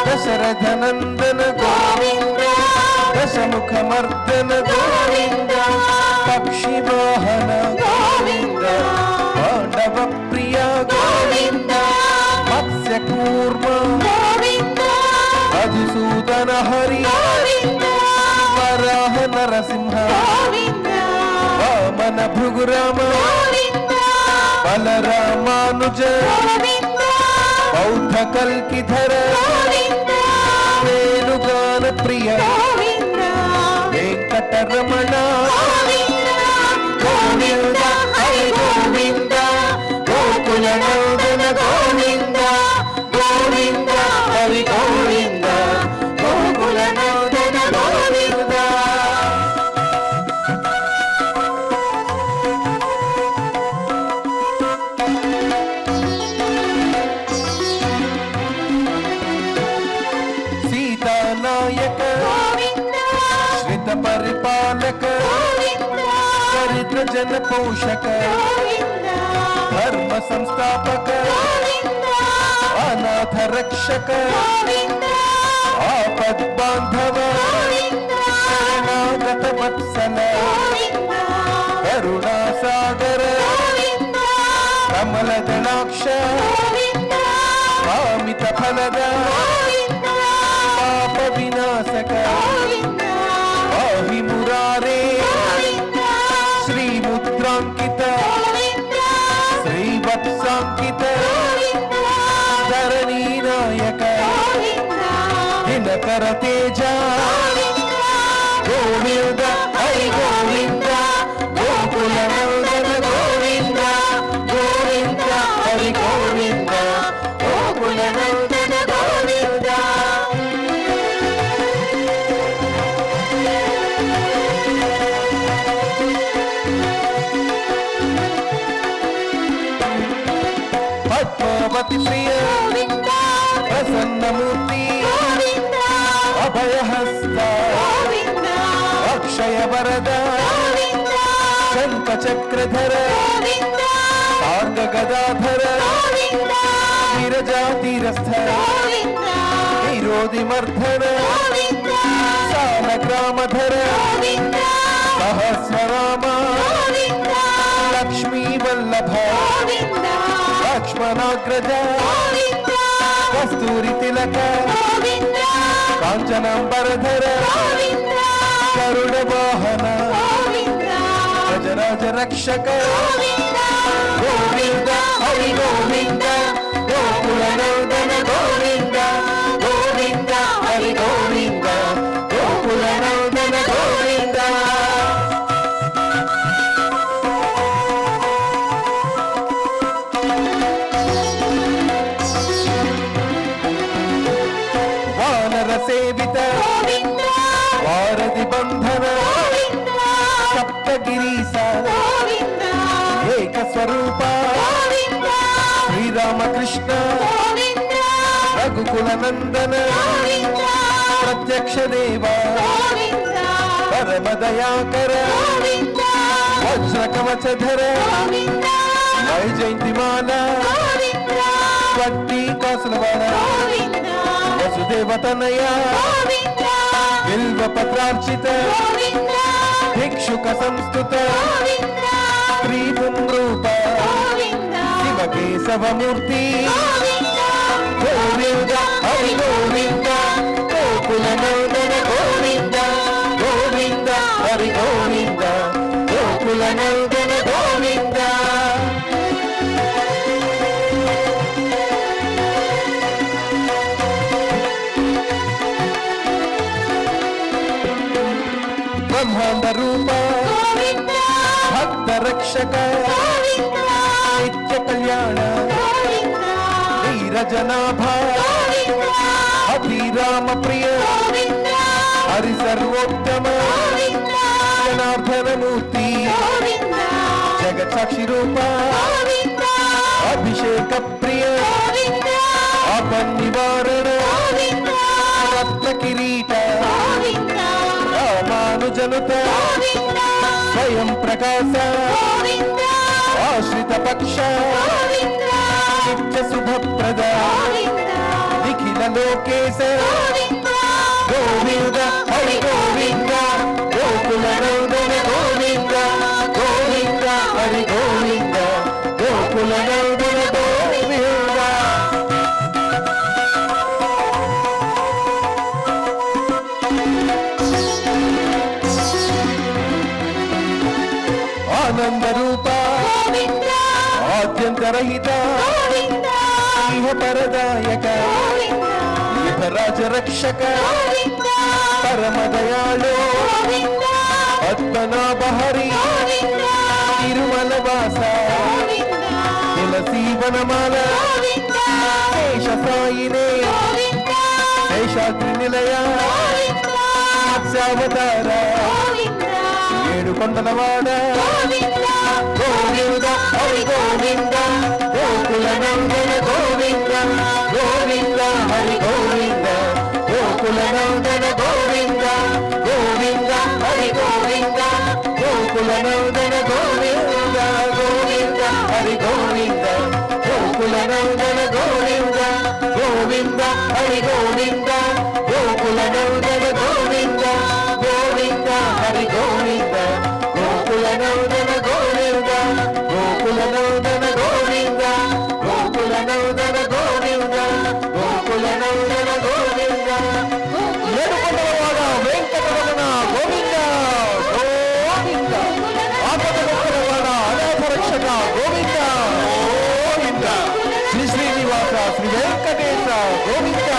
దశరథ నందన గోవింద దశముఖమర్దన గోవింద పక్షి వాహన గోవింద పాండవ ప్రియ గోవింద మత్స్య కూర్మ గోవింద మధుసూదన హరి వరాహ నరసింహ వామన భృగురామ బలరామానుజ బౌద్ధ కల్కిధర వేణుగాన ప్రియ వెంకటరమణ గోవింద హరి గోవింద గోకుల నందన గోవింద గోవింద హరి గోవింద గోకుల నందన గోవింద. సీతానాయక శ్రిత పరిపాలక దరిద్ర జన పోషక ధర్మ సంస్థాపక అనాథ రక్షక ఆపద్ బాంధవ శరణాగత వత్సల కరుణా సాగర కమల దళాక్ష ಕಾಮಿತ ಫಲದ ಪಾಪ ವಿನಾಶಕ ಪಾಹಿ ಮುರಾರೇ ಶ್ರೀ ಮುದ್ರಾಂಕಿತ ಶ್ರೀವತ್ಸಾಂಕಿತ ಧರಣಿ ನಾಯಕ ದಿನಕರ ತೇಜ ಗೋವಿಂದ ಹರಿ ಗೋವಿಂದ ಗೋಕುಲ ನಂದನ ಗೋವಿಂದ ಗೋವಿಂದ ಹರಿ ಗೋವಿಂದ ಗೋಕುಲ ನಂದನ ಗೋವಿಂದ. ಪದ್ಮಾವತಿ ಪ್ರಿಯ ಪ್ರಸನ್ನ ಮೂರ್ತಿ ಅಭಯಹಸ್ತ ಅಕ್ಷಯ ವರದ ಶಂಖ ಚಕ್ರಧರ ಸಾಂಗ ಗದಾಧರ ವಿರಜಾತಿರಸ್ಥ ವಿರೋಧಿ ಮರ್ಧನ ಸಾಲ ಗ್ರಾಮಧರ ಸಹಸ್ರರಾಮ ಲಕ್ಷ್ಮೀ ವಲ್ಲಭ ಲಕ್ಷ್ಮಣಾಗ್ರಜ ಕಸ್ತೂರಿ ತಿಲಕ ಕಾಂಚನಾಂಬರಧರ ಗರುಡ ವಾಹನ ಗಜರಾಜ ರಕ್ಷಕ ಗೋವಿಂದ ಹರಿ ಗೋವಿಂದ ಗೋಕುಲ ನಂದನ ಗೋವಿಂದ ಗೋವಿಂದ ಹರಿ ಗೋವಿಂದ ಗೋಕುಲ ನಂದನ ಗೋವಿಂದ. ವಾನರ ಸೇವಿತ ವಾರದಿ ಬಂಧನ ಸಪ್ತಗಿರೀಶ ಏಕ ಸ್ವರೂಪ ಶ್ರೀರಾಮಕೃಷ್ಣ ರಘುಕುಲ ನಂದನ ಪ್ರತ್ಯಕ್ಷ ದೇವ ಪರಮ ದಯಾಕರ ವಜ್ರ ಕವಚಧರ ವೈಜಯಂತಿಮಾಲ ವಡ್ಡಿ ಕಾಸುಲವಾಡ ವಸುದೇವತನಯ ಬಿಲ್ವ ಪತ್ರಾರ್ಚಿತ ಭಿಕ್ಷುಕ ಸಂಸ್ಕೃತ ಶ್ರೀ ಪುಂರೂಪ ಶಿವಕೇಶವ ಮೂರ್ತಿ ಗೋವಿಂದ ಹರಿ ಗೋವಿಂದ ಗೋಕುಲ ನಂದನ ಗೋವಿಂದ ಗೋವಿಂದ ಹರಿ ಗೋವಿಂದ ಗೋಕುಲ ನಂದನ ಗೋವಿಂದ. ಬ್ರಹ್ಮಾಂಡ ರೂಪ ಭಕ್ತ ರಕ್ಷಕ ನಿತ್ಯ ಕಲ್ಯಾಣ ನೀರಜನಾಭ ಅಭಿರಾಮ ಪ್ರಿಯ ಹರಿ ಸರ್ವೋತ್ತಮ ಜನಾರ್ದನ ಮೂರ್ತಿ ಜಗತ್ಸಾಕ್ಷಿ ರೂಪ ಅಭಿಷೇಕ ಪ್ರಿಯ ಅಪನಿವಾರಣ ರತ್ನ ಕಿರೀಟ ರಾಮಾನುಜನುತ ಸ್ವಯಂ ಪ್ರಕಾಶ ಆಶ್ರಿತ ಪಕ್ಷ ನಿತ್ಯ ಶುಭಪ್ರದ ನಿಖಿಲ ಲೋಕೇಶ ಗೋವಿಂದ ಹರಿ ಗೋವಿಂದ ಗೋಕುಲ ನಂದನ ಗೋವಿಂದ ಗೋವಿಂದ ಹರಿ ಗೋವಿಂದ ಗೋಕುಲ ನಂದನ ಗೋವಿಂದ. ಆನಂದ ರೂಪ ಆದ್ಯಂತರಹಿತ ಇಹ ಪರದಾಯಕ ರಾಜ ರಕ್ಷಕ ಪರಮ ದಯಾಳು ಪದ್ಮನಾಭ ಹರಿ ತಿರುಮಲ ವಾಸ ತುಳಸಿ ವನಮಾಲ ಶೇಷ ಸಾಯಿನೇ ಶೇಷಾದ್ರಿ ನಿಲಯ ಮತ್ಸ್ಯಾವತಾರ ఏడుకొండలవాడ గోవింద హరి గోవింద గోకుల నందన గోవింద గోవింద హరి గోవింద గోకుల నందన గోవింద గోవింద హరి గోవింద గోకుల నందన గోవింద గోవింద హరి గోవింద గోకుల నందన గోవింద గోవింద హరి గోవింద గోకుల నందన గోవింద గోవింద హరి గోవింద గోకుల నందన గోవింద గోకుల నందన గోవింద గోకుల నందన గోవింద గోవింద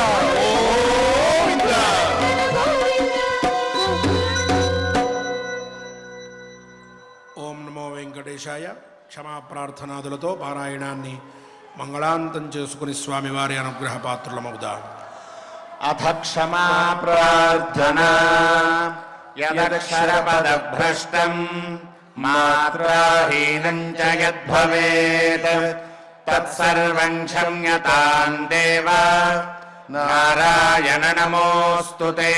ఓం నమో వెంకటేశాయ. క్షమా ప్రార్థనాదులతో పారాయణాన్ని మంగళాంతం చేసుకుని స్వామివారి అనుగ్రహ పాత్రులమవుదాం. అథ క్షమా ప్రార్థనా యదక్షరపదభ్రష్టం మాత్రాహీనం చ యద్భవేత్ తత్సర్వం క్షమ్యతాం దేవ నారాయణ నమోऽस्तु తే.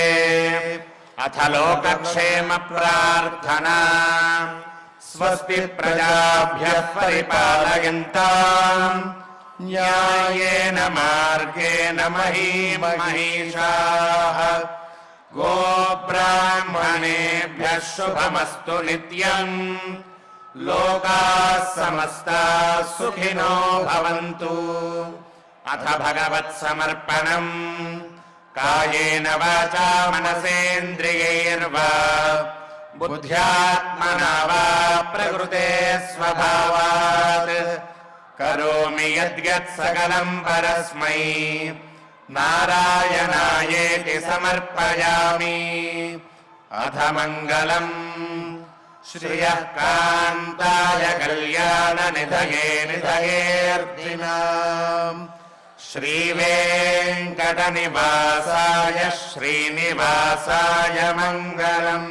అథ లోకక్షేమ ప్రార్థనా స్వస్తి ప్రజాభ్యః పరిపాలయంతాం న్యాయేన మార్గేణ మహీం మహిషాః గోబ్రాహ్మణేభ్యः శుభమస్తు నిత్యం. లోకాः సమస్తాः సుఖినో భవంతు. అథ భగవత్సమర్పణం కాయేన వాచా మనసేంద్రియైర్వా బుద్ధ్యాత్మనా వా ప్రకృతే స్వభావాత్ కరోమి యద్యత్ సకలం పరస్మై నారాయణాయేతి సమర్పయామి. అథ మంగళం శ్రియః కాంతాయ కళ్యాణ నిధయే నిధయేర్దినాం శ్రీవేంకట నివాసాయ శ్రీనివాసాయ మంగళం.